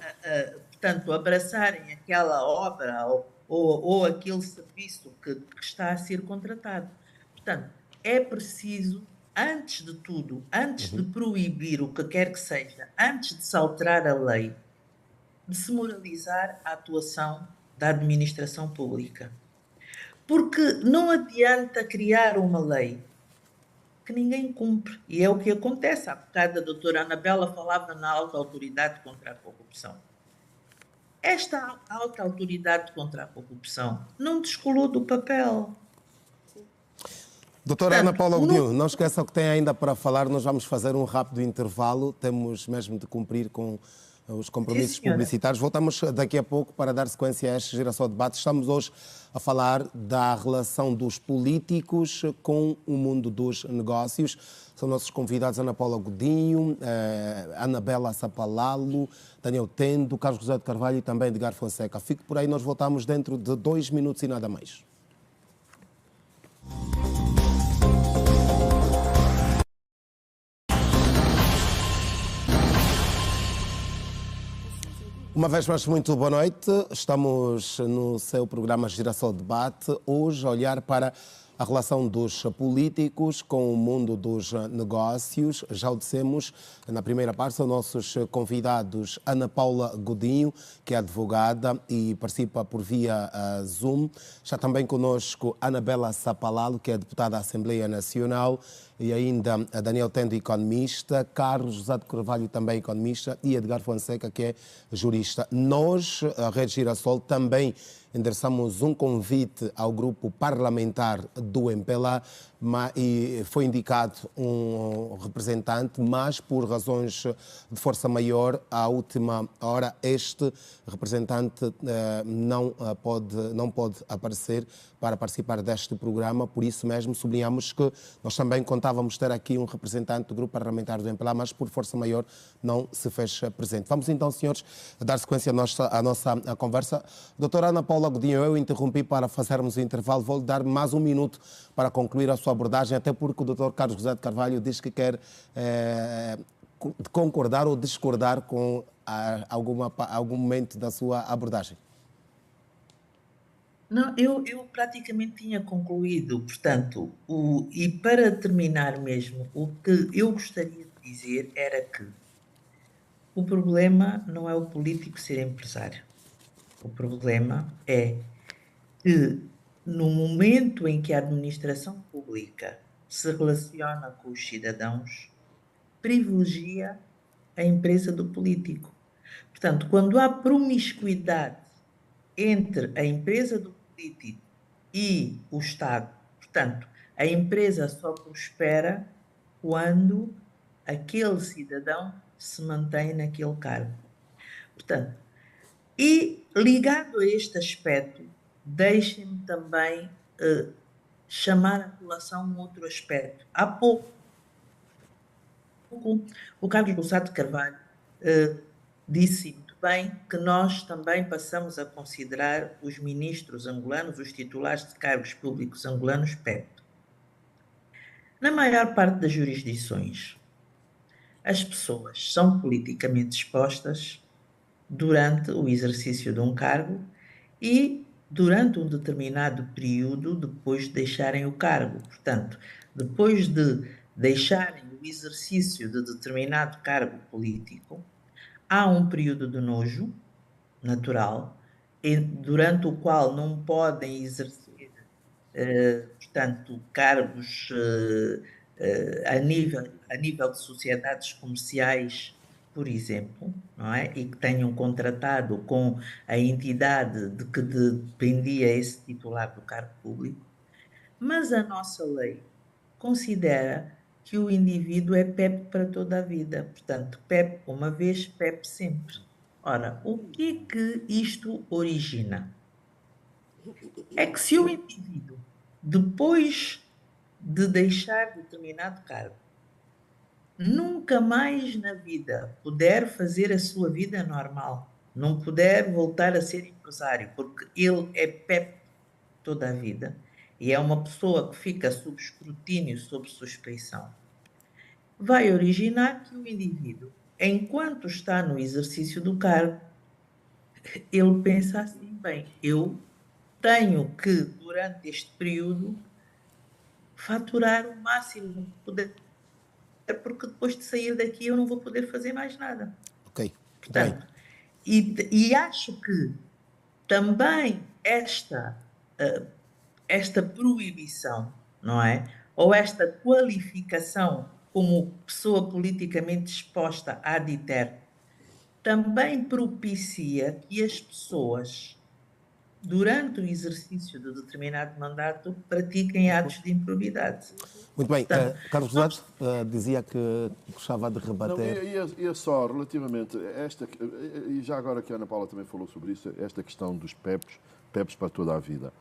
portanto, abraçarem aquela obra ou aquele serviço que está a ser contratado. Portanto, é preciso, antes de tudo, antes de proibir o que quer que seja, antes de se alterar a lei, de se moralizar a atuação da administração pública. Porque não adianta criar uma lei que ninguém cumpre. E é o que acontece. Há bocado a doutora Anabela falava na alta autoridade contra a corrupção. Esta alta autoridade contra a corrupção não descolou do papel. Doutora Ana Paula Godinho, não esqueça o que tem ainda para falar. Nós vamos fazer um rápido intervalo. Temos mesmo de cumprir com os compromissos publicitários. Voltamos daqui a pouco para dar sequência a este Girassol Debate. Estamos hoje a falar da relação dos políticos com o mundo dos negócios. São nossos convidados Ana Paula Godinho, Anabela Sapalalo, Daniel Tendo, Carlos José de Carvalho e também Edgar Fonseca. Fique por aí, nós voltamos dentro de 2 minutos e nada mais. Uma vez mais, muito boa noite. Estamos no seu programa Girassol Debate, hoje a olhar para a relação dos políticos com o mundo dos negócios. Já o dissemos na primeira parte, são nossos convidados Ana Paula Godinho, que é advogada e participa por via Zoom. Está também conosco Anabela Sapalalo, que é deputada da Assembleia Nacional, e ainda a Daniel Tendo, economista, Carlos José de Carvalho, também economista, e Edgar Fonseca, que é jurista. Nós, a Rede Girassol, também endereçamos um convite ao grupo parlamentar do MPLA e foi indicado um representante, mas por razões de força maior, à última hora, este representante não pode aparecer para participar deste programa. Por isso mesmo sublinhamos que nós também contávamos ter aqui um representante do grupo parlamentar do MPLA, mas por força maior não se fez presente. Vamos então, senhores, dar sequência à nossa conversa. Doutora Ana Paula Godinho, eu interrompi para fazermos o intervalo. Vou-lhe dar mais um minuto para concluir a sua abordagem, até porque o doutor Carlos José de Carvalho diz que quer concordar ou discordar com algum momento da sua abordagem. Não, eu praticamente tinha concluído, portanto, e para terminar mesmo, o que eu gostaria de dizer era que o problema não é o político ser empresário. O problema é que, no momento em que a administração pública se relaciona com os cidadãos, privilegia a empresa do político. Portanto, quando há promiscuidade entre a empresa do político e o Estado, portanto, a empresa só prospera quando aquele cidadão se mantém naquele cargo. Portanto, e ligado a este aspecto, deixem-me também chamar a colação um outro aspecto. Há pouco, o Carlos José de Carvalho disse muito bem que nós também passamos a considerar os ministros angolanos, os titulares de cargos públicos angolanos, PEP. Na maior parte das jurisdições, as pessoas são politicamente expostas durante o exercício de um cargo e durante um determinado período depois de deixarem o cargo. Portanto, depois de deixarem o exercício de determinado cargo político, há um período de nojo natural, durante o qual não podem exercer, portanto, cargos a nível de sociedades comerciais, por exemplo, não é? E que tenham contratado com a entidade de que dependia esse titular do cargo público. Mas a nossa lei considera que o indivíduo é PEP para toda a vida. Portanto, PEP uma vez, PEP sempre. Ora, o que isto origina? É que se o indivíduo, depois de deixar determinado cargo, nunca mais na vida puder fazer a sua vida normal, não puder voltar a ser empresário, porque ele é PEP toda a vida e é uma pessoa que fica sob escrutínio, sob suspeição, vai originar que o indivíduo, enquanto está no exercício do cargo, ele pensa assim, bem, eu tenho que, durante este período, faturar o máximo que puder, porque depois de sair daqui eu não vou poder fazer mais nada. Ok. Portanto, e acho que também esta proibição, não é? Ou esta qualificação como pessoa politicamente exposta à aditer, também propicia que as pessoas, durante o exercício de determinado mandato, pratiquem atos de improbidade. Muito bem. Portanto, Carlos Rosado dizia que gostava de Não, rebater. ia só, relativamente a esta, e já agora que a Ana Paula também falou sobre isso, esta questão dos PEPs para toda a vida.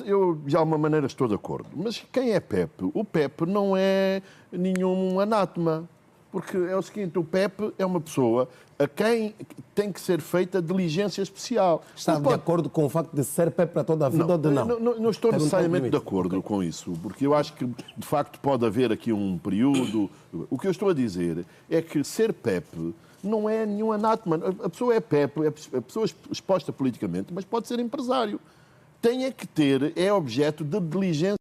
Eu, de alguma maneira, estou de acordo. Mas quem é PEP? O PEP não é nenhum anátema. Porque é o seguinte, o PEP é uma pessoa a quem tem que ser feita diligência especial. Está de acordo com o facto de ser PEP para toda a vida ou de não? Não estou necessariamente de limite. acordo com isso, porque eu acho que, de facto, pode haver aqui um período... O que eu estou a dizer é que ser PEP não é nenhum anátema. A pessoa é PEP, é a pessoa exposta politicamente, mas pode ser empresário. Tem é que ter, é objeto de diligência,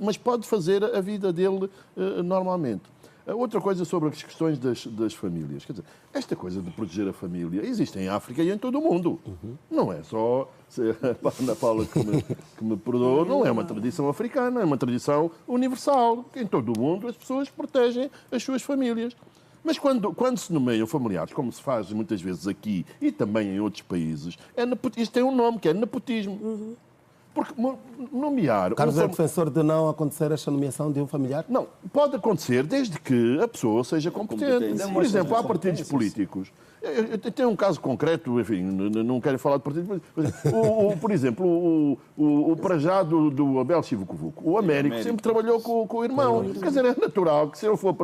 mas pode fazer a vida dele normalmente. Outra coisa sobre as questões das famílias. Quer dizer, esta coisa de proteger a família existe em África e em todo o mundo. Não é só... A Ana Paula que me perdoou, não é uma tradição africana, é uma tradição universal. Em todo o mundo as pessoas protegem as suas famílias. Mas quando se nomeiam familiares, como se faz muitas vezes aqui e também em outros países, isto tem um nome, que é nepotismo. Porque nomear... Carlos é defensor de não acontecer esta nomeação de um familiar? Não, pode acontecer desde que a pessoa seja competente. Por exemplo, há partidos políticos. Eu tenho um caso concreto, enfim, não quero falar de partidos políticos. Por exemplo, o Prajá do Abel Chivucovuco. O Américo sempre trabalhou com o irmão. Quer dizer, é natural que se ele for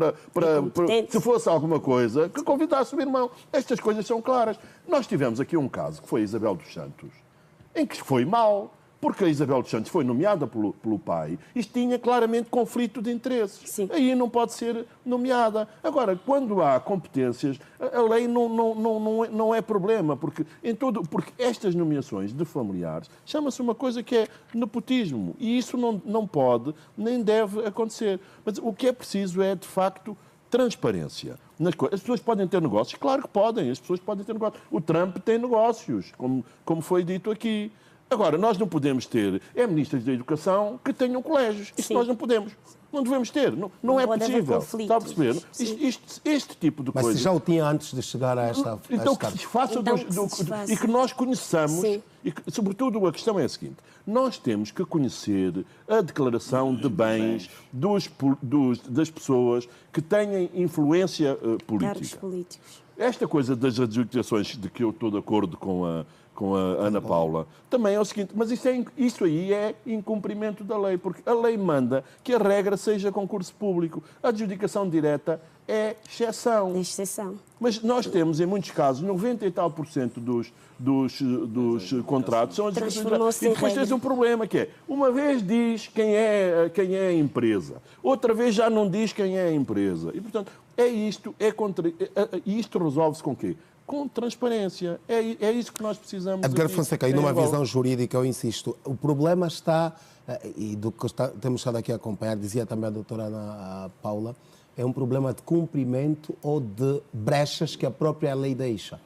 se fosse alguma coisa, que convidasse o irmão. Estas coisas são claras. Nós tivemos aqui um caso, que foi a Isabel dos Santos, em que foi mal. Porque a Isabel dos Santos foi nomeada pelo pai, isto tinha claramente conflito de interesses. Sim. Aí não pode ser nomeada. Agora, quando há competências, a lei não é problema, porque estas nomeações de familiares chama-se uma coisa que é nepotismo. E isso não pode nem deve acontecer. Mas o que é preciso é, de facto, transparência. As pessoas podem ter negócios? Claro que podem, as pessoas podem ter negócios. O Trump tem negócios, como foi dito aqui. Agora, nós não podemos ter ministras da Educação que tenham colégios. Isso nós não podemos. Não devemos ter. Não é possível. Está a perceber? Este tipo de coisa... Mas se já o tinha antes de chegar a esta... Então que se faça e que nós conheçamos... E que, sobretudo, a questão é a seguinte. Nós temos que conhecer a declaração de bens das pessoas que têm influência política. Cargos políticos. Esta coisa das adjudicações, de que eu estou de acordo com a Ana Paula, também é o seguinte, mas isso aí é incumprimento da lei, porque a lei manda que a regra seja concurso público. A adjudicação direta é exceção. Exceção. Mas nós temos, em muitos casos, 90 e tal % dos contratos são adjudicações. E depois tens um problema, que é, uma vez diz quem é a empresa, outra vez já não diz quem é a empresa. E, portanto, isto resolve-se com quê? Com transparência. É isso que nós precisamos. Edgar Fonseca, e numa visão jurídica, eu insisto, o problema está, e do que temos estado aqui a acompanhar, dizia também a doutora Ana Paula, é um problema de cumprimento ou de brechas que a própria lei deixa?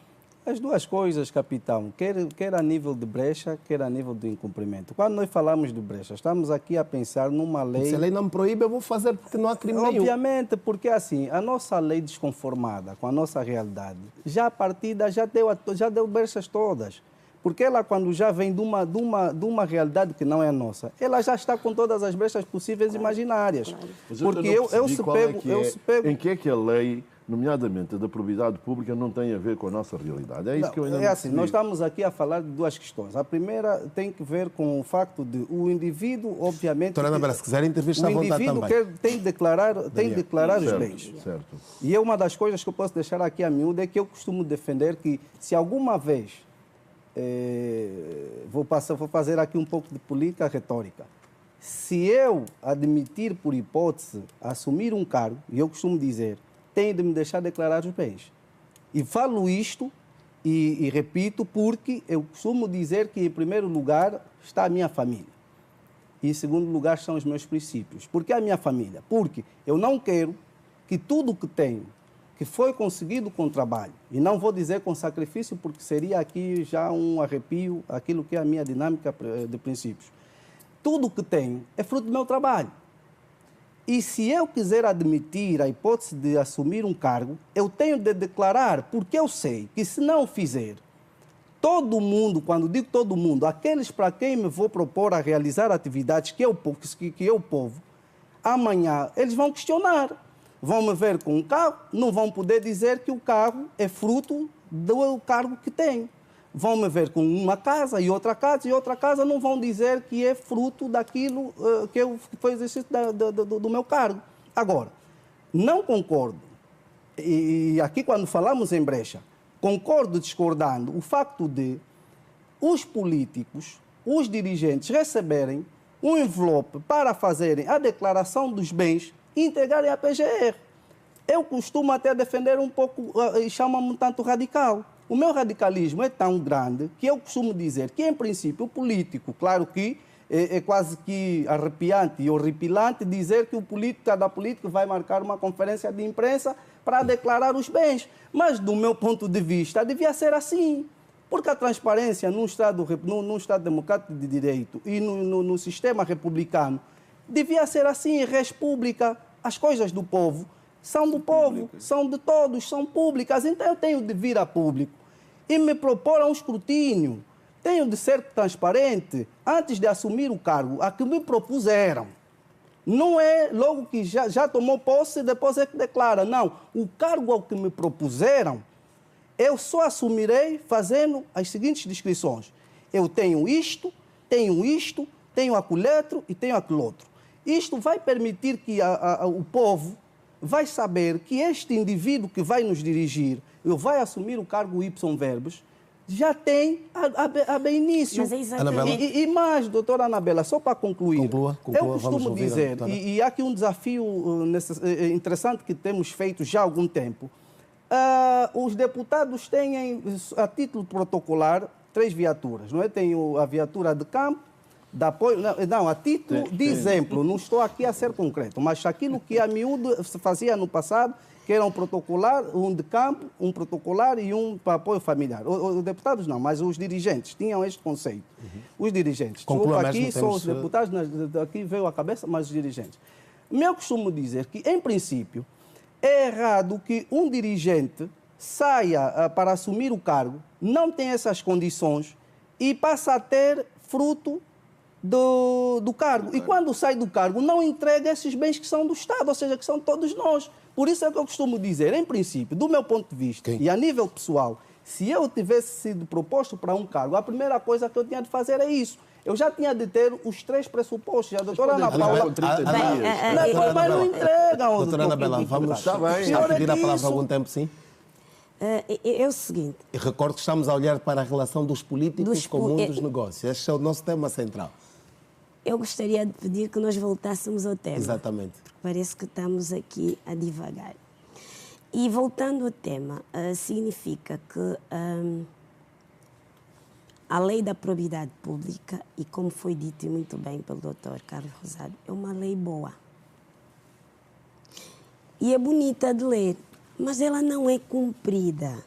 As duas coisas, capitão, quer a nível de brecha, quer a nível de incumprimento. Quando nós falamos de brecha, estamos aqui a pensar numa lei... Se a lei não me proíbe, eu vou fazer porque não há crime nenhum. Obviamente, porque assim, a nossa lei desconformada com a nossa realidade, já a partida já deu brechas todas. Porque ela, quando já vem de uma realidade que não é a nossa, ela já está com todas as brechas possíveis e imaginárias. Mas porque eu se pego... Em que é que a lei nomeadamente a da probidade pública, não tem a ver com a nossa realidade. É isso que eu ainda não assim, percebi. nós estamos aqui a falar de duas questões. A primeira tem que ver com o facto de o indivíduo, obviamente... Doutora Anabela, se quiser entrevista à vontade também. O indivíduo tem de declarar os bens. Certo. E é uma das coisas que eu posso deixar aqui a miúdo é que eu costumo defender que se alguma vez vou fazer aqui um pouco de política retórica. Se eu admitir, por hipótese, assumir um cargo, e eu costumo dizer, tenho de me deixar declarar os bens. E falo isto e repito porque eu costumo dizer que, em primeiro lugar, está a minha família. E, em segundo lugar, são os meus princípios. Por que a minha família? Porque eu não quero que tudo o que tenho, que foi conseguido com trabalho, e não vou dizer com sacrifício, porque seria aqui já um arrepio, aquilo que é a minha dinâmica de princípios. Tudo o que tenho é fruto do meu trabalho. E se eu quiser admitir a hipótese de assumir um cargo, eu tenho de declarar, porque eu sei que se não o fizer, todo mundo, quando digo todo mundo, aqueles para quem me vou propor a realizar atividades que eu povo, amanhã eles vão questionar. Vão me ver com um carro, não vão poder dizer que o carro é fruto do cargo que tenho. Vão me ver com uma casa e outra casa não vão dizer que é fruto daquilo que foi exercício do meu cargo. Agora, não concordo, e aqui quando falamos em brecha, concordo discordando o facto de os políticos, os dirigentes receberem um envelope para fazerem a declaração dos bens e entregarem à PGR. Eu costumo até defender um pouco, e chama-me um tanto radical. O meu radicalismo é tão grande que eu costumo dizer que, em princípio, o político, claro que é quase que arrepiante e horripilante dizer que cada político vai marcar uma conferência de imprensa para declarar os bens. Mas, do meu ponto de vista, devia ser assim. Porque a transparência num Estado democrático de direito e no sistema republicano devia ser assim, res pública. As coisas do povo são do povo, são de todos, são públicas. Então eu tenho de vir a público e me propor a um escrutínio. Tenho de ser transparente antes de assumir o cargo a que me propuseram. Não é logo que já tomou posse e depois é que declara. Não, o cargo ao que me propuseram, eu só assumirei fazendo as seguintes descrições. Eu tenho isto, tenho aquilo outro e tenho aquilo outro. Isto vai permitir que o povo vai saber que este indivíduo que vai nos dirigir, ou vai assumir o cargo Y verbos, já tem a bem início. Mas é exatamente... E mais, doutora Anabela, só para concluir, conclua, eu costumo dizer, e há aqui um desafio interessante que temos feito já há algum tempo, os deputados têm, a título protocolar, 3 viaturas, não é? Tem a viatura de campo, de apoio, não, a título de exemplo, não estou aqui a ser concreto, mas aquilo que a miúdo se fazia no passado, que era um protocolar, um de campo, um protocolar e um para apoio familiar. Os deputados não, mas os dirigentes tinham este conceito. Os dirigentes. Aqui são os deputados, aqui veio a cabeça, mas os dirigentes. Eu costumo dizer que, em princípio, é errado que um dirigente saia para assumir o cargo, não tem essas condições e passa a ter fruto do cargo. E quando sai do cargo, não entrega esses bens que são do Estado, ou seja, que são todos nós. Por isso é que eu costumo dizer, em princípio, do meu ponto de vista e a nível pessoal, se eu tivesse sido proposto para um cargo, a primeira coisa que eu tinha de fazer é isso. Eu já tinha de ter os 3 pressupostos. A doutora Ana Paula... Mas não entregam. Doutora Anabela, vamos pedir a palavra há algum tempo, sim? É o seguinte... E recordo que estamos a olhar para a relação dos políticos com o mundo dos negócios. Este é o nosso tema central. Eu gostaria de pedir que nós voltássemos ao tema. Exatamente. Porque parece que estamos aqui a divagar. E voltando ao tema, significa que a lei da probidade pública, e como foi dito muito bem pelo Dr. Carlos Rosado, é uma lei boa. E é bonita de ler, mas ela não é cumprida.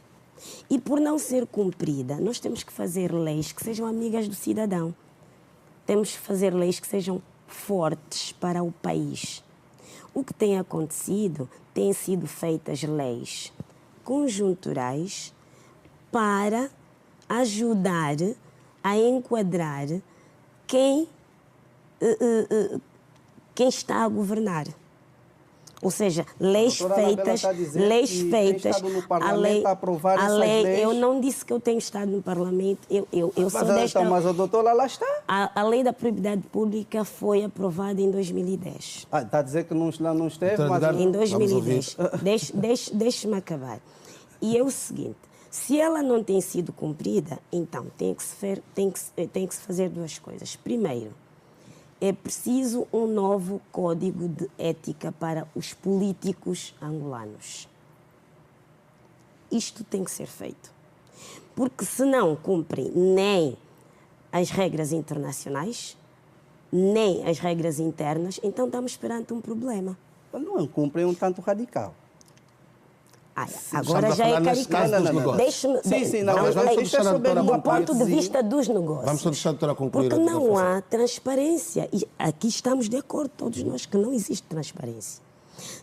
E por não ser cumprida, nós temos que fazer leis que sejam amigas do cidadão. Temos que fazer leis que sejam fortes para o país. O que tem acontecido, têm sido feitas leis conjunturais para ajudar a enquadrar quem está a governar. Ou seja, leis doutora Anabela feitas, está a dizer leis que tem feitas, estado no a Parlamento lei, a aprovar a essas lei, leis. eu não disse que eu tenho estado no Parlamento, eu sou desta... Mas a doutora lá está. A lei da probidade pública foi aprovada em 2010. Está a dizer que não esteve, Doutora mas... Edgardo, Em vamos 2010. Deixe-me acabar. E é o seguinte, se ela não tem sido cumprida, então tem que se fazer duas coisas. Primeiro, é preciso um novo código de ética para os políticos angolanos. Isto tem que ser feito. Porque se não cumprem nem as regras internacionais, nem as regras internas, então estamos perante um problema. Não cumprem um tanto radical. Agora a já é falar neste caso caricato. dos negócios. Deixe-me... Sim, não, mas vamos deixar a doutora do concluir. ponto de vista dos negócios. Vamos só deixar a doutora concluir. Porque não há transparência. E aqui estamos de acordo, todos nós, que não existe transparência.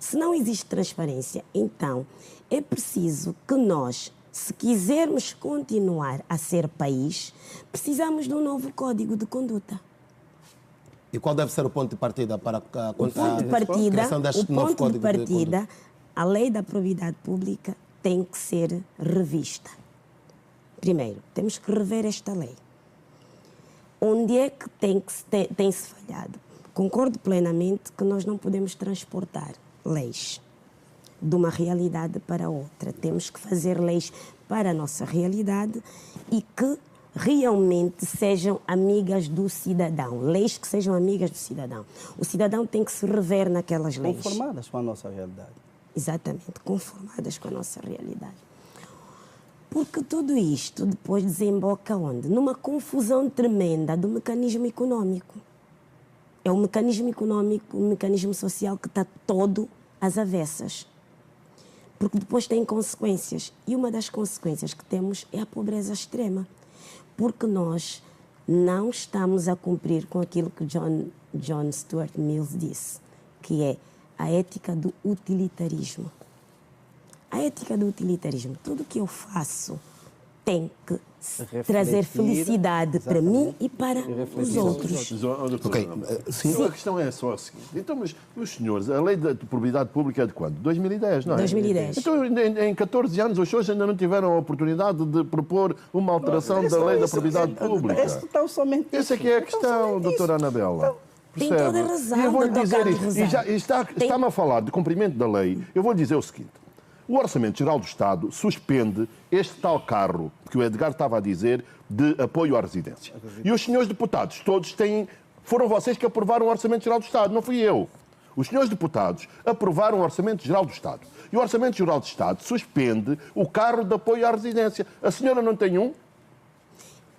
Se não existe transparência, então é preciso que nós, se quisermos continuar a ser país, precisamos de um novo código de conduta. E qual deve ser o ponto de partida para a O criação deste novo ponto de código de conduta? partida, a lei da probidade pública tem que ser revista. Primeiro, temos que rever esta lei. Onde é que tem-se falhado? Concordo plenamente que nós não podemos transportar leis de uma realidade para outra. Temos que fazer leis para a nossa realidade e que realmente sejam amigas do cidadão. Leis que sejam amigas do cidadão. O cidadão tem que se rever naquelas leis. Conformadas com a nossa realidade. Exatamente, conformadas com a nossa realidade. Porque tudo isto depois desemboca onde? Numa confusão tremenda do mecanismo econômico. É o mecanismo econômico, o mecanismo social que está todo às avessas. Porque depois tem consequências. E uma das consequências que temos é a pobreza extrema. Porque nós não estamos a cumprir com aquilo que John Stuart Mill disse, que é a ética do utilitarismo. A ética do utilitarismo. Tudo que eu faço tem que trazer felicidade para mim e para os outros. Ok, sim. A questão é só a seguinte. Então, mas, meus senhores, a lei da probidade pública é de quando? 2010, não é? 2010. Então, em 14 anos, os senhores ainda não tiveram a oportunidade de propor uma alteração da lei da probidade pública. Essa aqui é a questão, doutora Anabela. Tem toda a razão, E eu vou lhe doutor dizer Carlos isto. Rosado. Está-me a falar de cumprimento da lei. Eu vou lhe dizer o seguinte. O Orçamento Geral do Estado suspende este tal carro que o Edgar estava a dizer de apoio à residência. E os senhores deputados todos foram vocês que aprovaram o Orçamento Geral do Estado, não fui eu. Os senhores deputados aprovaram o Orçamento Geral do Estado. E o Orçamento Geral do Estado suspende o carro de apoio à residência. A senhora não tem um?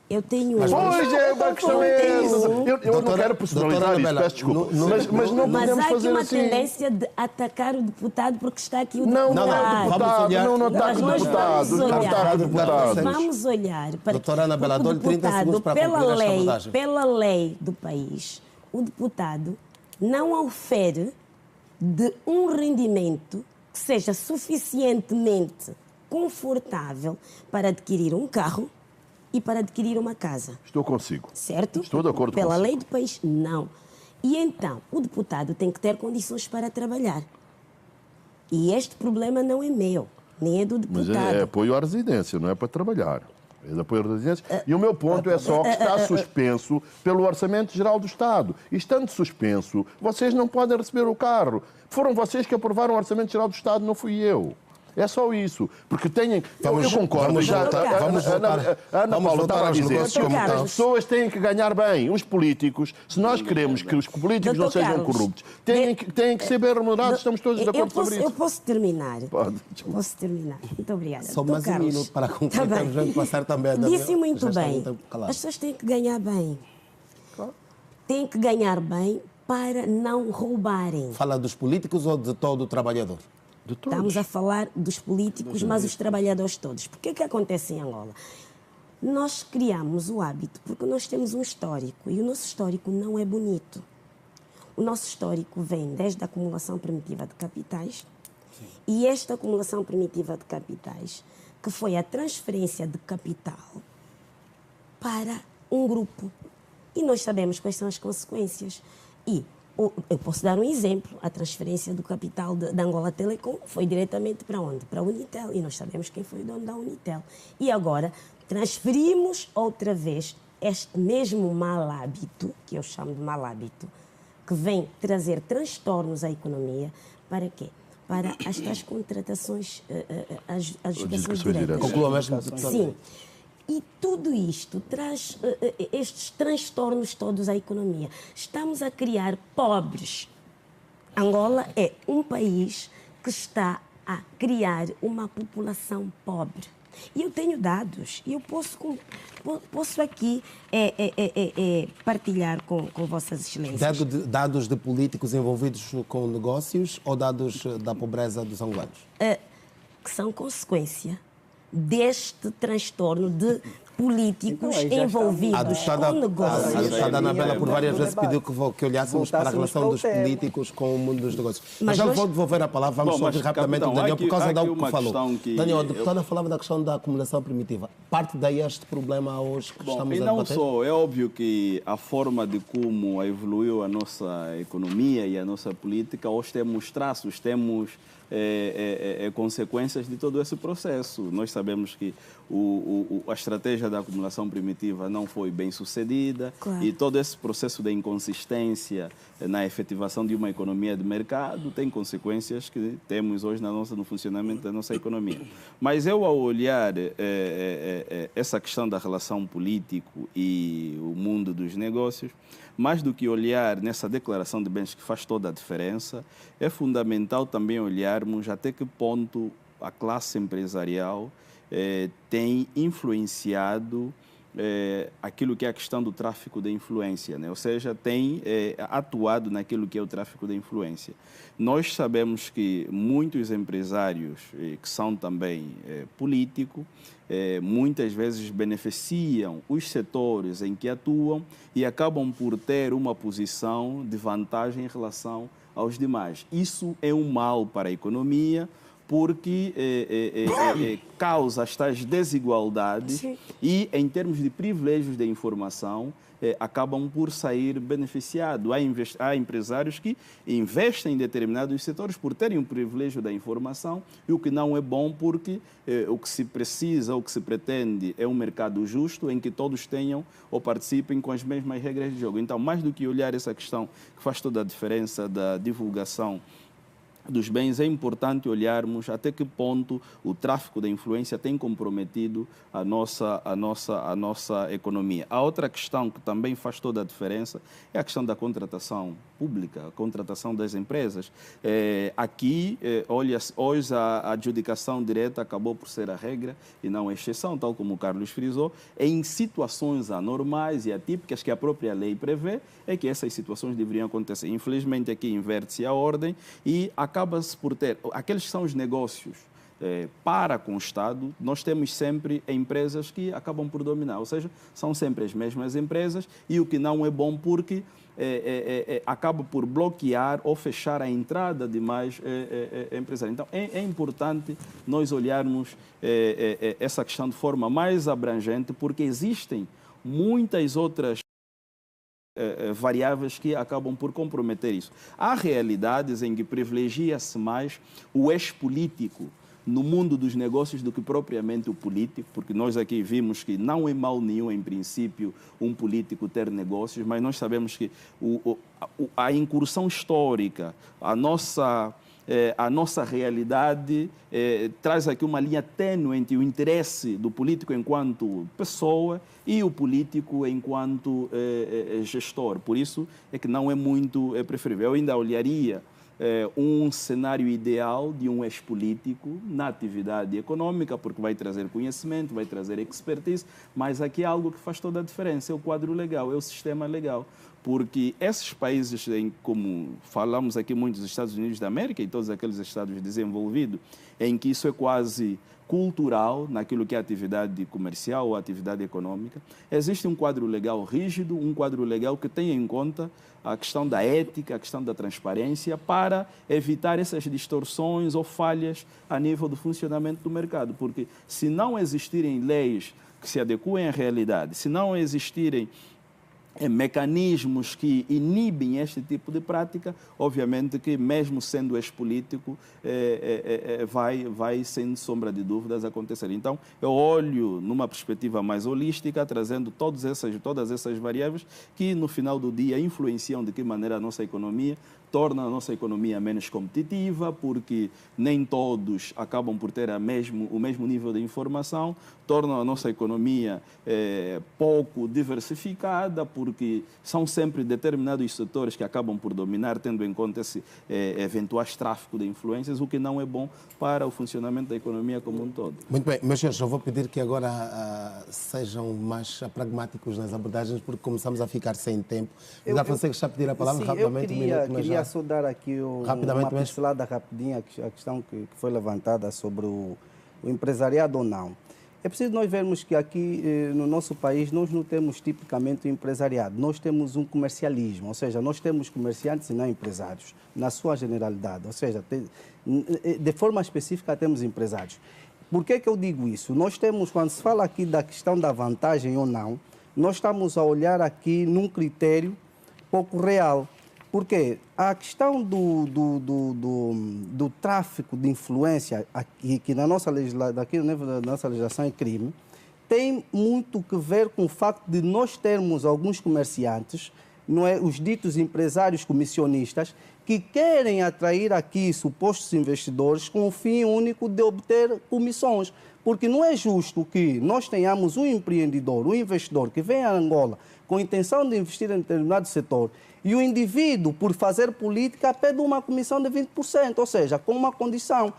Eu tenho Pois é, a questão é essa. Eu não quero personalizar isto, peço desculpa. Mas não Mas podemos há aqui fazer uma assim. tendência de atacar o deputado porque está aqui o Não, deputado. não ataque o Nós deputado. vamos Não olhar. ataque o deputado. Vamos olhar para Doutora Anabela, porque o dou-lhe 30 segundos para deputado, concluir esta abordagem. pela lei do país, o deputado não ofere de um rendimento que seja suficientemente confortável para adquirir um carro e para adquirir uma casa. Estou consigo. Certo? Estou de acordo Pela consigo. lei do país, não. E então, o deputado tem que ter condições para trabalhar. E este problema não é meu, nem é do Mas deputado. é apoio à residência, não é para trabalhar. É de apoio à residência. E o meu ponto é só que está suspenso pelo Orçamento Geral do Estado. E estando suspenso, vocês não podem receber o carro. Foram vocês que aprovaram o Orçamento Geral do Estado, não fui eu. É só isso. Porque têm... eu concordo. vamos voltar A Ana Paula estava a aos dizer negócios que como as estão. pessoas têm que ganhar bem. Os políticos, se nós queremos que os políticos não Doutor sejam Carlos, corruptos, têm que ser bem remunerados. Estamos todos de acordo sobre Eu isso. posso terminar. Pode, desculpa. Posso terminar. Muito obrigada. Só Doutor mais um Carlos. minuto para concluir. Tá bem. Temos que passar também a Disse muito já está bem. muito calado. As pessoas têm que ganhar bem. Têm que ganhar bem para não roubarem. Fala dos políticos ou de todo o trabalhador? De todos. Estamos a falar dos políticos, mas os trabalhadores todos. Porque o que acontece em Angola? Nós criamos o hábito porque nós temos um histórico e o nosso histórico não é bonito. O nosso histórico vem desde a acumulação primitiva de capitais. Sim. E esta acumulação primitiva de capitais, que foi a transferência de capital para um grupo. E nós sabemos quais são as consequências. E Eu posso dar um exemplo. A transferência do capital da Angola Telecom foi diretamente para onde? Para a Unitel. E nós sabemos quem foi o dono da Unitel. E agora transferimos outra vez este mesmo mau hábito, que eu chamo de mau hábito, que vem trazer transtornos à economia, para quê? Para as tais contratações, as adjudicações diretas. Conclua mesmo. Sim. E tudo isto traz estes transtornos todos à economia. Estamos a criar pobres. Angola é um país que está a criar uma população pobre. E eu tenho dados, e eu posso aqui partilhar com Vossas Excelências. Dados de políticos envolvidos com negócios ou dados da pobreza dos angolanos? Que são consequência deste transtorno de políticos envolvidos com negócios. A deputada Anabela por várias vezes pediu que olhássemos para a relação dos políticos com o mundo dos negócios. Mas já vou devolver a palavra, vamos ouvir rapidamente o Daniel, por causa do que falou. Daniel, a deputada falava da questão da acumulação primitiva. Parte daí este problema hoje que estamos a debater? E não só, é óbvio que a forma de como evoluiu a nossa economia e a nossa política, hoje temos traços, temos consequências de todo esse processo. Nós sabemos que a estratégia da acumulação primitiva não foi bem sucedida, claro. E todo esse processo de inconsistência na efetivação de uma economia de mercado tem consequências que temos hoje no funcionamento da nossa economia. Mas eu, ao olhar essa questão da relação político e o mundo dos negócios, mais do que olhar nessa declaração de bens que faz toda a diferença, é fundamental também olharmos até que ponto a classe empresarial tem influenciado aquilo que é a questão do tráfico de influência, né? Ou seja, tem atuado naquilo que é o tráfico de influência. Nós sabemos que muitos empresários, que são também políticos, muitas vezes beneficiam os setores em que atuam e acabam por ter uma posição de vantagem em relação aos demais. Isso é um mal para a economia, porque causa estas desigualdades. Sim. E, em termos de privilégios de informação, acabam por sair beneficiados. Há empresários que investem em determinados setores por terem o privilégio da informação, e o que não é bom, porque o que se precisa, o que se pretende é um mercado justo em que todos tenham ou participem com as mesmas regras de jogo. Então, mais do que olhar essa questão que faz toda a diferença da divulgação dos bens, é importante olharmos até que ponto o tráfico da influência tem comprometido a nossa economia. A outra questão que também faz toda a diferença é a questão da contratação pública, a contratação das empresas. Aqui, hoje a adjudicação direta acabou por ser a regra e não a exceção, tal como o Carlos frisou. Em situações anormais e atípicas que a própria lei prevê, é que essas situações deveriam acontecer. Infelizmente, aqui inverte-se a ordem e acaba-se por ter aqueles que são os negócios para com o Estado. Nós temos sempre empresas que acabam por dominar, ou seja, são sempre as mesmas empresas, e o que não é bom, porque acaba por bloquear ou fechar a entrada de mais empresários. Então, é importante nós olharmos essa questão de forma mais abrangente, porque existem muitas outras variáveis que acabam por comprometer isso. Há realidades em que privilegia-se mais o ex-político no mundo dos negócios do que propriamente o político, porque nós aqui vimos que não é mal nenhum, em princípio, um político ter negócios, mas nós sabemos que a incursão histórica, a nossa realidade traz aqui uma linha tênue entre o interesse do político enquanto pessoa e o político enquanto gestor. Por isso é que não é muito preferível. Eu ainda olharia um cenário ideal de um ex-político na atividade econômica, porque vai trazer conhecimento, vai trazer expertise, mas aqui é algo que faz toda a diferença, é o quadro legal, é o sistema legal. Porque esses países, como falamos aqui muito dos Estados Unidos da América e todos aqueles estados desenvolvidos, em que isso é quase cultural naquilo que é atividade comercial ou atividade econômica, existe um quadro legal rígido, um quadro legal que tenha em conta a questão da ética, a questão da transparência, para evitar essas distorções ou falhas a nível do funcionamento do mercado. Porque se não existirem leis que se adequem à realidade, se não existirem mecanismos que inibem este tipo de prática, obviamente que mesmo sendo ex-político, vai sem sombra de dúvidas acontecer. Então, eu olho numa perspectiva mais holística, trazendo todas essas variáveis que no final do dia influenciam de que maneira a nossa economia, torna a nossa economia menos competitiva, porque nem todos acabam por ter o mesmo nível de informação, torna a nossa economia pouco diversificada, porque são sempre determinados setores que acabam por dominar, tendo em conta esse eventuais tráfico de influências, o que não é bom para o funcionamento da economia como um todo. Muito bem, meus senhores, eu vou pedir que agora sejam mais pragmáticos nas abordagens, porque começamos a ficar sem tempo. José Fonseca está a pedir a palavra rapidamente. Eu queria só dar aqui uma pincelada rapidinha a questão que foi levantada sobre o empresariado ou não. É preciso nós vermos que aqui no nosso país nós não temos tipicamente um empresariado, nós temos um comercialismo, ou seja, nós temos comerciantes e não empresários, na sua generalidade, ou seja, de forma específica temos empresários. Por que eu digo isso? Nós temos, quando se fala aqui da questão da vantagem ou não, nós estamos a olhar aqui num critério pouco real. Porque a questão do tráfico de influência, aqui, que na nossa legislação é crime, tem muito que ver com o facto de nós termos alguns comerciantes, não é, os ditos empresários comissionistas, que querem atrair aqui supostos investidores com o fim único de obter comissões. Porque não é justo que nós tenhamos um empreendedor, um investidor que vem a Angola com a intenção de investir em determinado setor e o indivíduo, por fazer política, pede uma comissão de 20%, ou seja, com uma condição.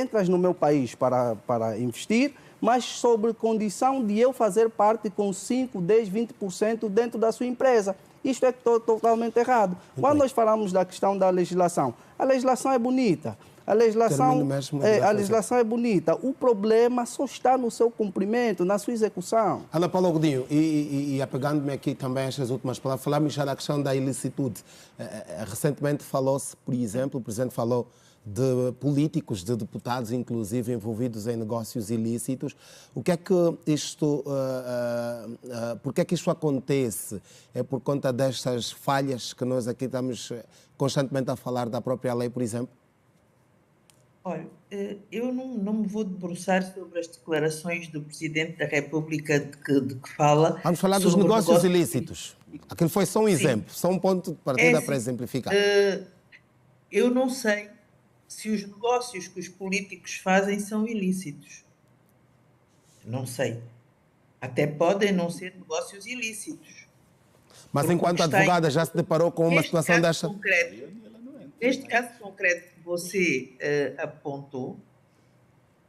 Entras no meu país para investir, mas sobre condição de eu fazer parte com 5, 10, 20% dentro da sua empresa. Isto é totalmente errado. Quando nós falamos da questão da legislação, a legislação é bonita. A legislação é bonita. O problema só está no seu cumprimento, na sua execução. Ana Paula Godinho, e apegando-me aqui também a estas últimas palavras, falamos já da questão da ilicitude. Recentemente falou-se, por exemplo, o Presidente falou de políticos, de deputados, inclusive, envolvidos em negócios ilícitos. O que é que isto, por que é que isto acontece? É por conta destas falhas que nós aqui estamos constantemente a falar da própria lei, por exemplo? Olha, eu não me vou debruçar sobre as declarações do Presidente da República de que fala. Vamos falar dos negócios ilícitos. Aquilo foi só um exemplo, só um ponto de partida para exemplificar. Eu não sei se os negócios que os políticos fazem são ilícitos. Não sei. Até podem não ser negócios ilícitos. Mas enquanto advogada já se deparou com uma situação desta? Neste caso concreto que você apontou,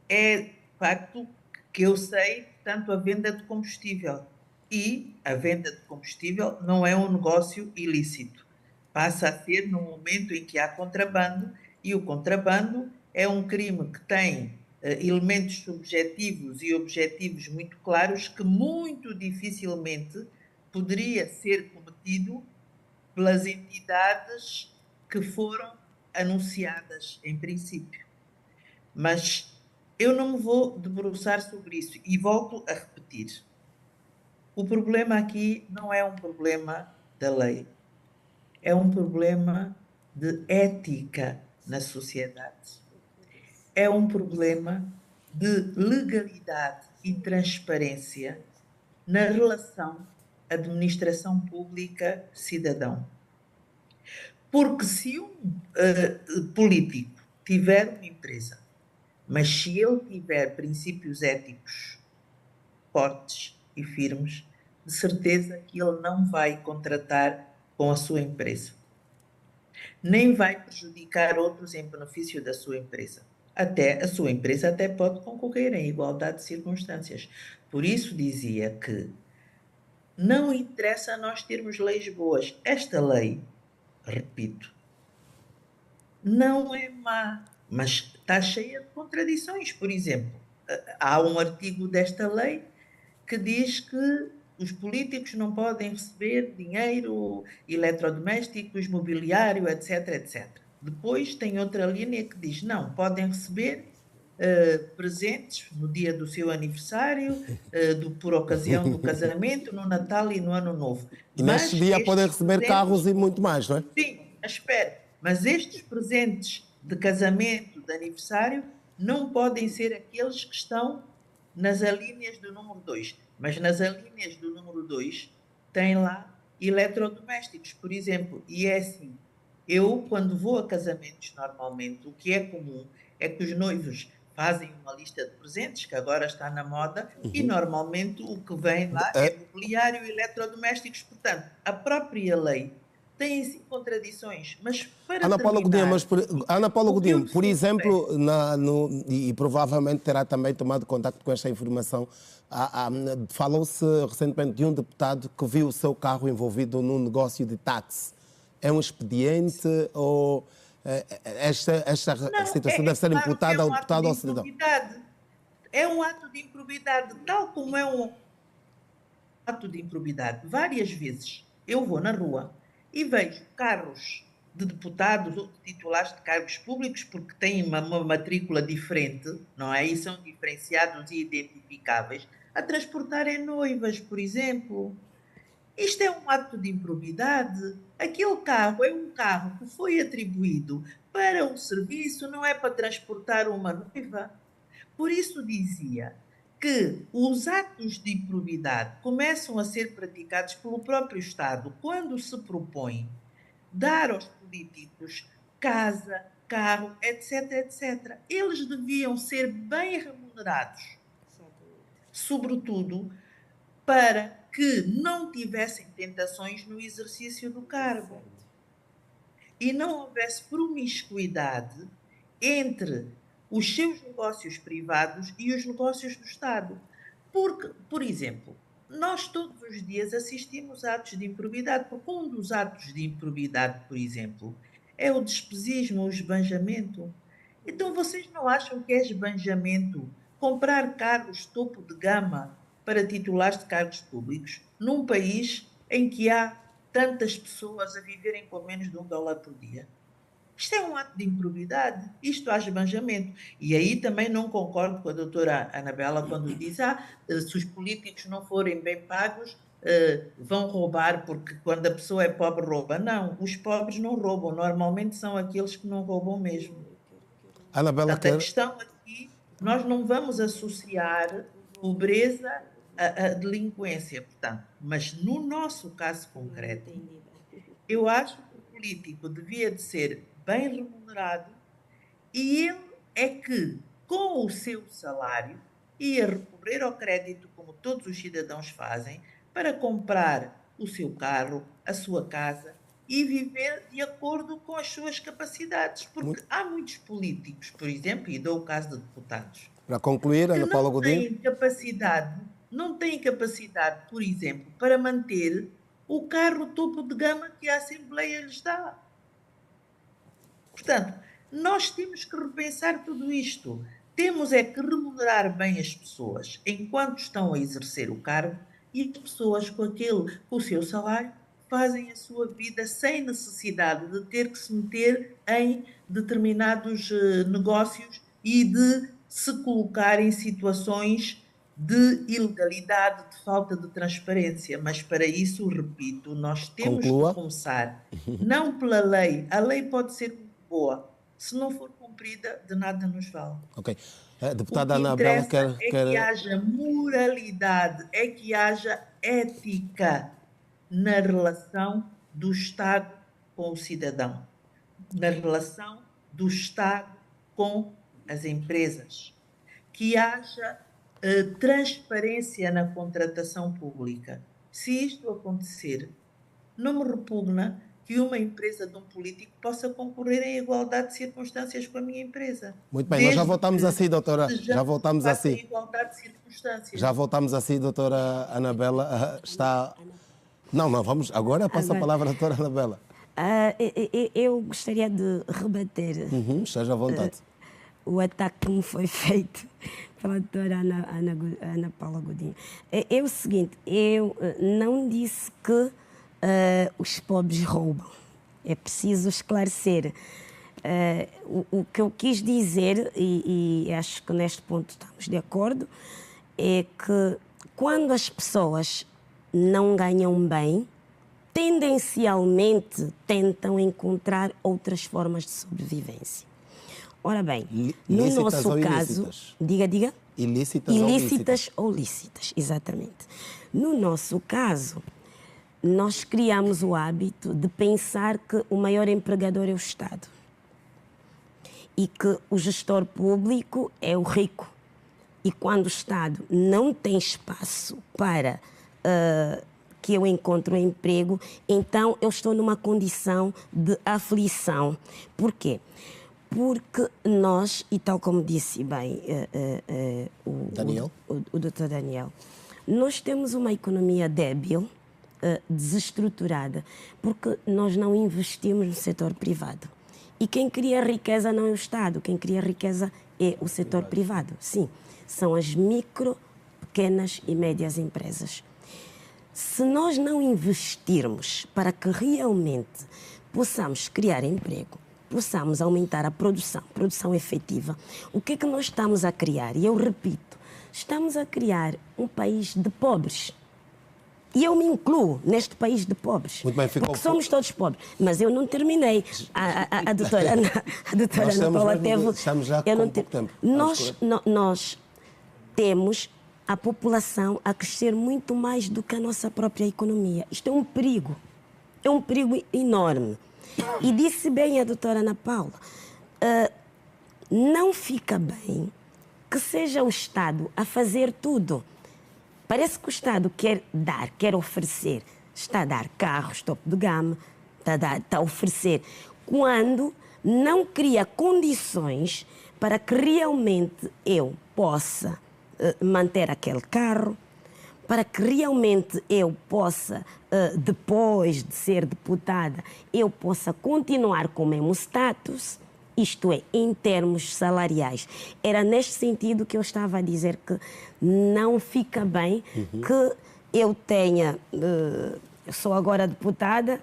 é de facto que eu sei, tanto a venda de combustível. E a venda de combustível não é um negócio ilícito. Passa a ser no momento em que há contrabando, e o contrabando é um crime que tem elementos subjetivos e objetivos muito claros que muito dificilmente poderia ser cometido pelas entidades que foram anunciadas em princípio. Mas eu não me vou debruçar sobre isso e volto a repetir. O problema aqui não é um problema da lei, é um problema de ética na sociedade. É um problema de legalidade e transparência na relação administração pública-cidadão. Porque se um político tiver uma empresa, mas se ele tiver princípios éticos fortes e firmes, de certeza que ele não vai contratar com a sua empresa. Nem vai prejudicar outros em benefício da sua empresa. A sua empresa até pode concorrer em igualdade de circunstâncias. Por isso dizia que não interessa nós termos leis boas. Esta lei, repito, não é má, mas está cheia de contradições. Por exemplo, há um artigo desta lei que diz que os políticos não podem receber dinheiro, eletrodomésticos, mobiliário, etc, etc. Depois tem outra linha que diz, não, podem receber presentes no dia do seu aniversário, por ocasião do casamento, no Natal e no Ano Novo. E neste dia podem receber carros e muito mais, não é? Sim, espere. Mas estes presentes de casamento, de aniversário, não podem ser aqueles que estão nas alíneas do número 2. Mas nas alíneas do número 2 tem lá eletrodomésticos, por exemplo. E é assim, eu quando vou a casamentos normalmente, o que é comum é que os noivos fazem uma lista de presentes, que agora está na moda, e normalmente o que vem lá é mobiliário e eletrodomésticos. Portanto, a própria lei tem sim contradições, mas para Ana Paula terminar... Godinho, Ana Paula Godinho, por exemplo, e provavelmente terá também tomado contacto com esta informação, falou-se recentemente de um deputado que viu o seu carro envolvido num negócio de táxi. É um expediente ou esta situação deve ser imputada ao deputado ou ao cidadão? É um ato de improbidade, tal como é um ato de improbidade. Várias vezes eu vou na rua e vejo carros de deputados ou de titulares de cargos públicos, porque têm uma matrícula diferente, não é? E são diferenciados e identificáveis, a transportarem noivas, por exemplo. Isto é um ato de improbidade. Aquele carro é um carro que foi atribuído para um serviço, não é para transportar uma noiva. Por isso dizia que os atos de improbidade começam a ser praticados pelo próprio Estado quando se propõe dar aos políticos casa, carro, etc, etc. Eles deviam ser bem remunerados, sobretudo para que não tivessem tentações no exercício do cargo e não houvesse promiscuidade entre os seus negócios privados e os negócios do Estado. Porque, por exemplo, nós todos os dias assistimos a atos de improbidade, porque um dos atos de improbidade, por exemplo, é o despesismo, o esbanjamento. Então, vocês não acham que é esbanjamento comprar carros topo de gama para titulares de cargos públicos num país em que há tantas pessoas a viverem com menos de $1 por dia? Isto é um ato de improbidade, isto há esbanjamento. E aí também não concordo com a doutora Anabela quando diz se os políticos não forem bem pagos, vão roubar, porque quando a pessoa é pobre rouba. Não, os pobres não roubam, normalmente são aqueles que não roubam mesmo. Anabela, portanto, a questão aqui, nós não vamos associar pobreza à delinquência, portanto, mas no nosso caso concreto, eu acho que o político devia de ser bem remunerado e ele é que, com o seu salário, ia recorrer ao crédito, como todos os cidadãos fazem, para comprar o seu carro, a sua casa e viver de acordo com as suas capacidades. Porque há muitos políticos, por exemplo, e dou o caso de deputados, para concluir, Ana Paula Godinho, não têm capacidade, por exemplo, para manter o carro topo de gama que a Assembleia lhes dá. Portanto, nós temos que repensar tudo isto. Temos é que remunerar bem as pessoas enquanto estão a exercer o cargo e as pessoas com o seu salário fazem a sua vida sem necessidade de ter que se meter em determinados negócios e de se colocar em situações de ilegalidade, de falta de transparência. Mas para isso, repito, nós temos que começar, não pela lei. A lei pode ser muito boa. Se não for cumprida, de nada nos vale. Ok. Deputada Anabela quer... que haja moralidade, é que haja ética na relação do Estado com o cidadão, na relação do Estado com as empresas, que haja transparência na contratação pública. Se isto acontecer, não me repugna que uma empresa de um político possa concorrer em igualdade de circunstâncias com a minha empresa. Muito bem, nós já voltamos assim, doutora. Já voltamos assim. Igualdade de circunstâncias. Já voltamos assim, doutora Anabela. Está... Não, vamos. Agora passa a palavra à doutora Anabela. Eu gostaria de rebater. Esteja à vontade. O ataque que me foi feito pela doutora Ana Paula Godinho. É o seguinte, eu não disse que os pobres roubam. É preciso esclarecer. O que eu quis dizer, e acho que neste ponto estamos de acordo, é que quando as pessoas não ganham bem, tendencialmente tentam encontrar outras formas de sobrevivência. Ora bem, no Lícitas nosso ou caso... ilícitas? Diga. Ilícitas Ilícitas ou lícitas, exatamente. No nosso caso, nós criamos o hábito de pensar que o maior empregador é o Estado e que o gestor público é o rico. E quando o Estado não tem espaço para que eu encontre um emprego, então eu estou numa condição de aflição. Por quê? Porque nós, e tal como disse bem o Dr. Daniel, nós temos uma economia débil, desestruturada, porque nós não investimos no setor privado. E quem cria riqueza não é o Estado, quem cria riqueza é o setor privado. Sim, são as micro, pequenas e médias empresas. Se nós não investirmos para que realmente possamos criar emprego, possamos aumentar a produção efetiva, o que é que nós estamos a criar? E eu repito, estamos a criar um país de pobres. E eu me incluo neste país de pobres. Muito bem, porque somos todos pobres. Mas eu não terminei. A doutora Ana Paula teve... Estamos já com pouco tempo. Nós temos a população a crescer muito mais do que a nossa própria economia. Isto é um perigo. É um perigo enorme. E disse bem a doutora Ana Paula, não fica bem que seja o Estado a fazer tudo. Parece que o Estado quer dar, quer oferecer. Está a dar carros topo de gama, está a oferecer. Quando não cria condições para que realmente eu possa manter aquele carro, para que realmente eu possa, depois de ser deputada, eu possa continuar com o mesmo status, isto é, em termos salariais. Era neste sentido que eu estava a dizer que não fica bem que eu tenha, eu sou agora deputada,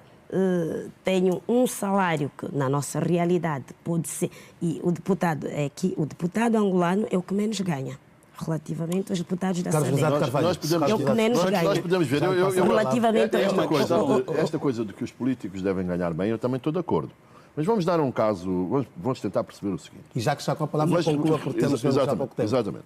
tenho um salário que na nossa realidade pode ser, e o deputado angolano é o que menos ganha relativamente aos deputados da SADC. Nós podemos ver, relativamente esta coisa de que os políticos devem ganhar bem, eu também estou de acordo. Mas vamos dar um caso, vamos tentar perceber o seguinte. E já que está com a palavra, conclua, porque temos já pouco tempo. Exatamente.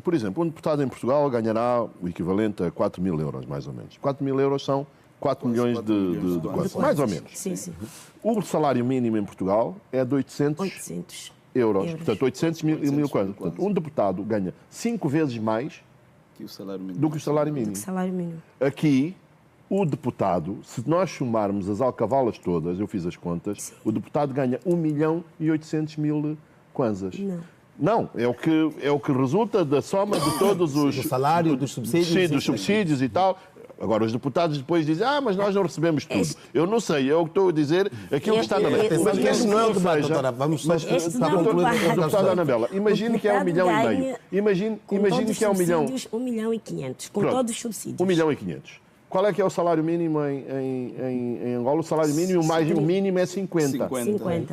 Por exemplo, um deputado em Portugal ganhará o equivalente a 4 mil euros, mais ou menos. 4 mil euros são 4 milhões de quantos? Mais ou menos. Sim, sim. O salário mínimo em Portugal é de 800 euros. Portanto, 800 mil quantos? Portanto, um deputado ganha 5 vezes mais do que o salário mínimo. Aqui, o deputado, se nós somarmos as alcavalas todas, eu fiz as contas, sim, o deputado ganha 1.800.000 kwanzas. Não, é o que resulta da soma de todos os... Do salário, dos subsídios. Sim, dos subsídios e tal. Agora, os deputados depois dizem, mas nós não recebemos tudo. Eu não sei, eu estou a dizer aquilo que está na lei. Mas este não é o debate, doutora. Vamos só para concluir. Deputada Anabela, imagine que é 1,5 milhão. Imagine que é 1 milhão. 1.500.000, com todos os subsídios. 1.500.000. Qual é que é o salário mínimo em Angola? O salário mínimo, o mínimo é 50.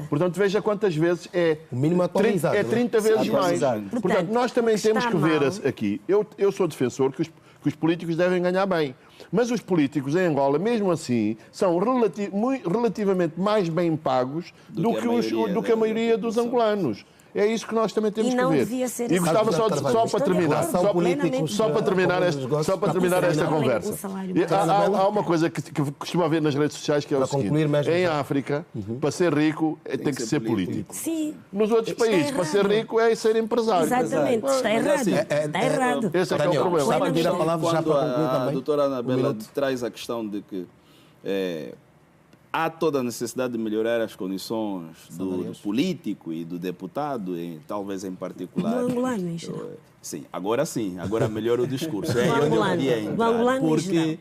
Portanto, veja quantas vezes é. O mínimo atualizado. É 30 vezes mais. Portanto, nós também temos que ver aqui. Eu sou defensor que os políticos devem ganhar bem. Mas os políticos em Angola, mesmo assim, são relativamente mais bem pagos do que a maioria dos angolanos. É isso que nós também temos que ver. E gostava só para terminar esta conversa. Há uma coisa que costuma haver nas redes sociais que é o seguinte: em África, para ser rico, tem que ser político. Sim. Nos outros países, para ser rico, é ser empresário. Exatamente, está errado. Está errado. Esse é que é o problema. Quando a doutora Anabela traz a questão de que há toda a necessidade de melhorar as condições do político e do deputado, talvez em particular. Do angolano, em geral. Sim, agora melhora o discurso. Porque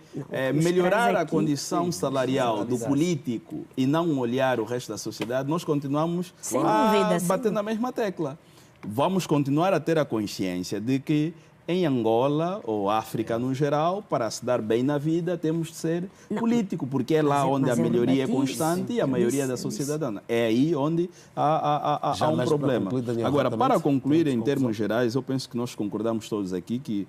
melhorar a condição salarial do político e não olhar o resto da sociedade, nós continuamos a bater na mesma tecla. Vamos continuar a ter a consciência de que em Angola ou África no geral, para se dar bem na vida, temos de ser político, porque é lá onde a melhoria é constante e a maioria da sociedade anda. É aí onde há um problema. Agora, para concluir, em termos gerais, eu penso que nós concordamos todos aqui que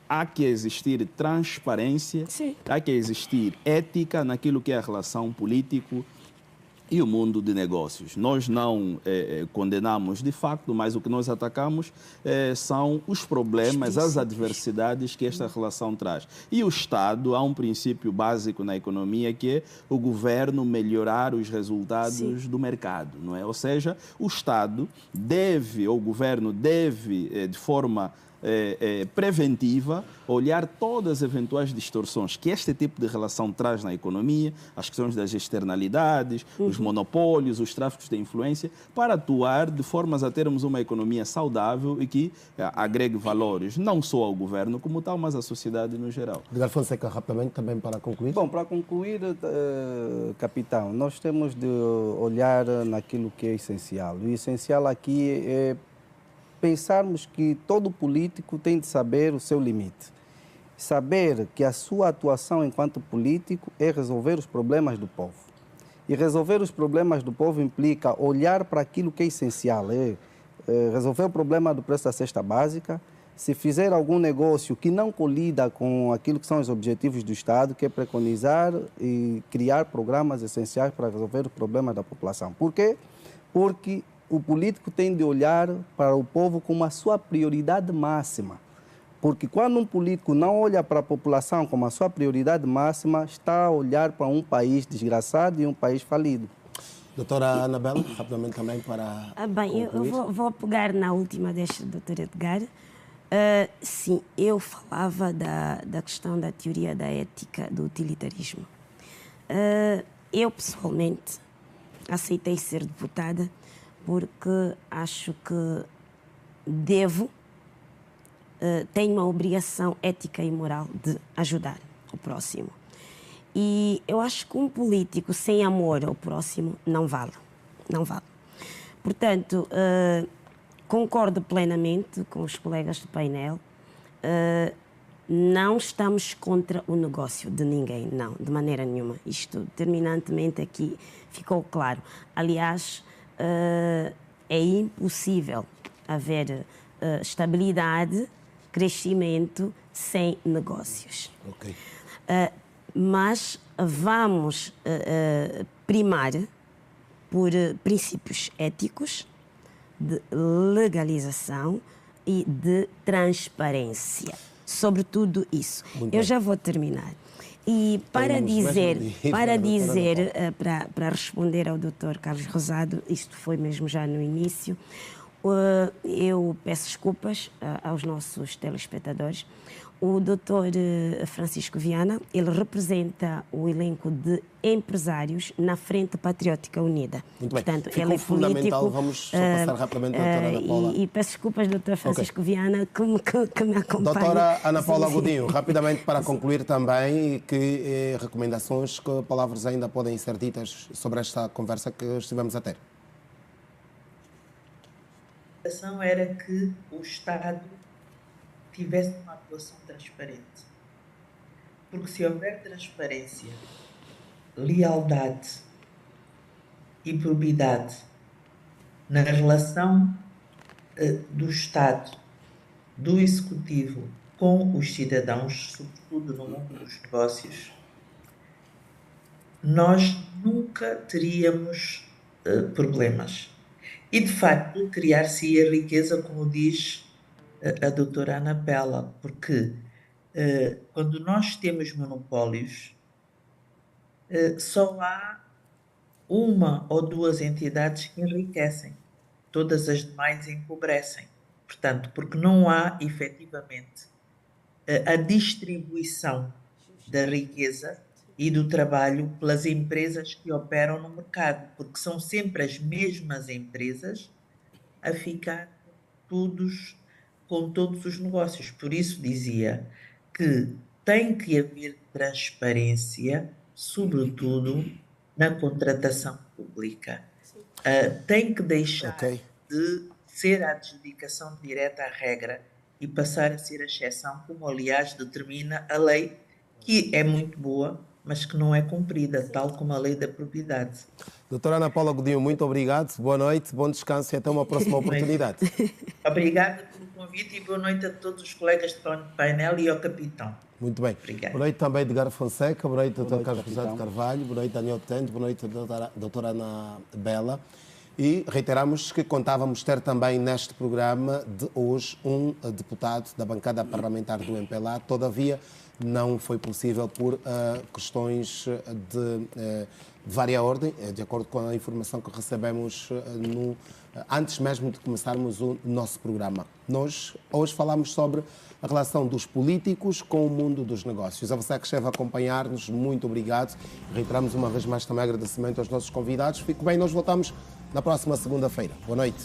há que existir transparência, há que existir ética naquilo que é a relação político e o mundo de negócios. Nós não condenamos de facto, mas o que nós atacamos são os problemas, as adversidades que esta relação traz. E o Estado, há um princípio básico na economia que é o governo melhorar os resultados do mercado, não é? Ou seja, o Estado deve, ou o governo deve, de forma preventiva, olhar todas as eventuais distorções que este tipo de relação traz na economia, as questões das externalidades, os monopólios, os tráficos de influência, para atuar de formas a termos uma economia saudável e que agregue valores, não só ao governo como tal, mas à sociedade no geral. Edgar Fonseca, rapidamente, também para concluir. Bom, para concluir, capitão, nós temos de olhar naquilo que é essencial. O essencial aqui é pensarmos que todo político tem de saber o seu limite. Saber que a sua atuação enquanto político é resolver os problemas do povo. E resolver os problemas do povo implica olhar para aquilo que é essencial. Resolver o problema do preço da cesta básica, se fizer algum negócio que não colida com aquilo que são os objetivos do Estado, que é preconizar e criar programas essenciais para resolver os problemas da população. Por quê? Porque o político tem de olhar para o povo como a sua prioridade máxima. Porque quando um político não olha para a população como a sua prioridade máxima, está a olhar para um país desgraçado e um país falido. Doutora Anabela, rapidamente também para bem, concluir. eu vou pegar na última desta, doutora Edgar. Sim, eu falava da questão da teoria da ética do utilitarismo. Eu, pessoalmente, aceitei ser deputada porque acho que tenho uma obrigação ética e moral de ajudar o próximo. E eu acho que um político sem amor ao próximo não vale. Não vale. Portanto, concordo plenamente com os colegas do painel. Não estamos contra o negócio de ninguém, não, de maneira nenhuma. Isto, terminantemente, aqui ficou claro. Aliás, é impossível haver estabilidade, crescimento sem negócios. Okay. Mas vamos primar por princípios éticos, de legalização e de transparência. Sobre tudo isso. Eu já vou terminar. E para responder ao Dr. Carlos Rosado, isto foi mesmo já no início, eu peço desculpas aos nossos telespectadores. O Dr. Francisco Viana, ele representa o elenco de empresários na Frente Patriótica Unida. Muito bem. Portanto, Ficou ele é fundamental. político. Vamos só passar rapidamente a doutora Ana Paula. E peço desculpas, Dr. Francisco Viana, que me acompanha. Doutora Ana Paula Godinho, rapidamente para concluir também, que recomendações, que palavras ainda podem ser ditas sobre esta conversa que estivemos a ter? A recomendação era que o Estado tivesse uma atuação transparente. Porque se houver transparência, lealdade e probidade na relação do Estado, do Executivo com os cidadãos, sobretudo no mundo dos negócios, nós nunca teríamos problemas. E, de facto, criar-se-ia riqueza, como diz a doutora Anabela, porque quando nós temos monopólios, só há uma ou duas entidades que enriquecem, todas as demais empobrecem. Portanto, porque não há, efetivamente, a distribuição da riqueza e do trabalho pelas empresas que operam no mercado, porque são sempre as mesmas empresas a ficar com todos os negócios. Por isso dizia que tem que haver transparência, sobretudo na contratação pública. Tem que deixar de ser a adjudicação direta a regra e passar a ser a exceção, como aliás determina a lei, que é muito boa, mas que não é cumprida, tal como a lei da propriedade. Doutora Ana Paula Godinho, muito obrigado, boa noite, bom descanso e até uma próxima oportunidade. Obrigada pelo convite e boa noite a todos os colegas de painel e ao capitão. Muito bem. Obrigada. Boa noite também, Edgar Fonseca, boa noite, doutor Carlos capitão. José de Carvalho, boa noite, Daniel Tente, boa noite, doutora Ana Bela. E reiteramos que contávamos ter também neste programa de hoje um deputado da bancada parlamentar do MPLA, todavia não foi possível por questões de vária ordem, de acordo com a informação que recebemos antes mesmo de começarmos o nosso programa. Nós hoje falamos sobre a relação dos políticos com o mundo dos negócios. A você que esteve a acompanhar-nos, muito obrigado. Reiteramos uma vez mais também agradecimento aos nossos convidados. Fique bem, nós voltamos na próxima segunda-feira. Boa noite.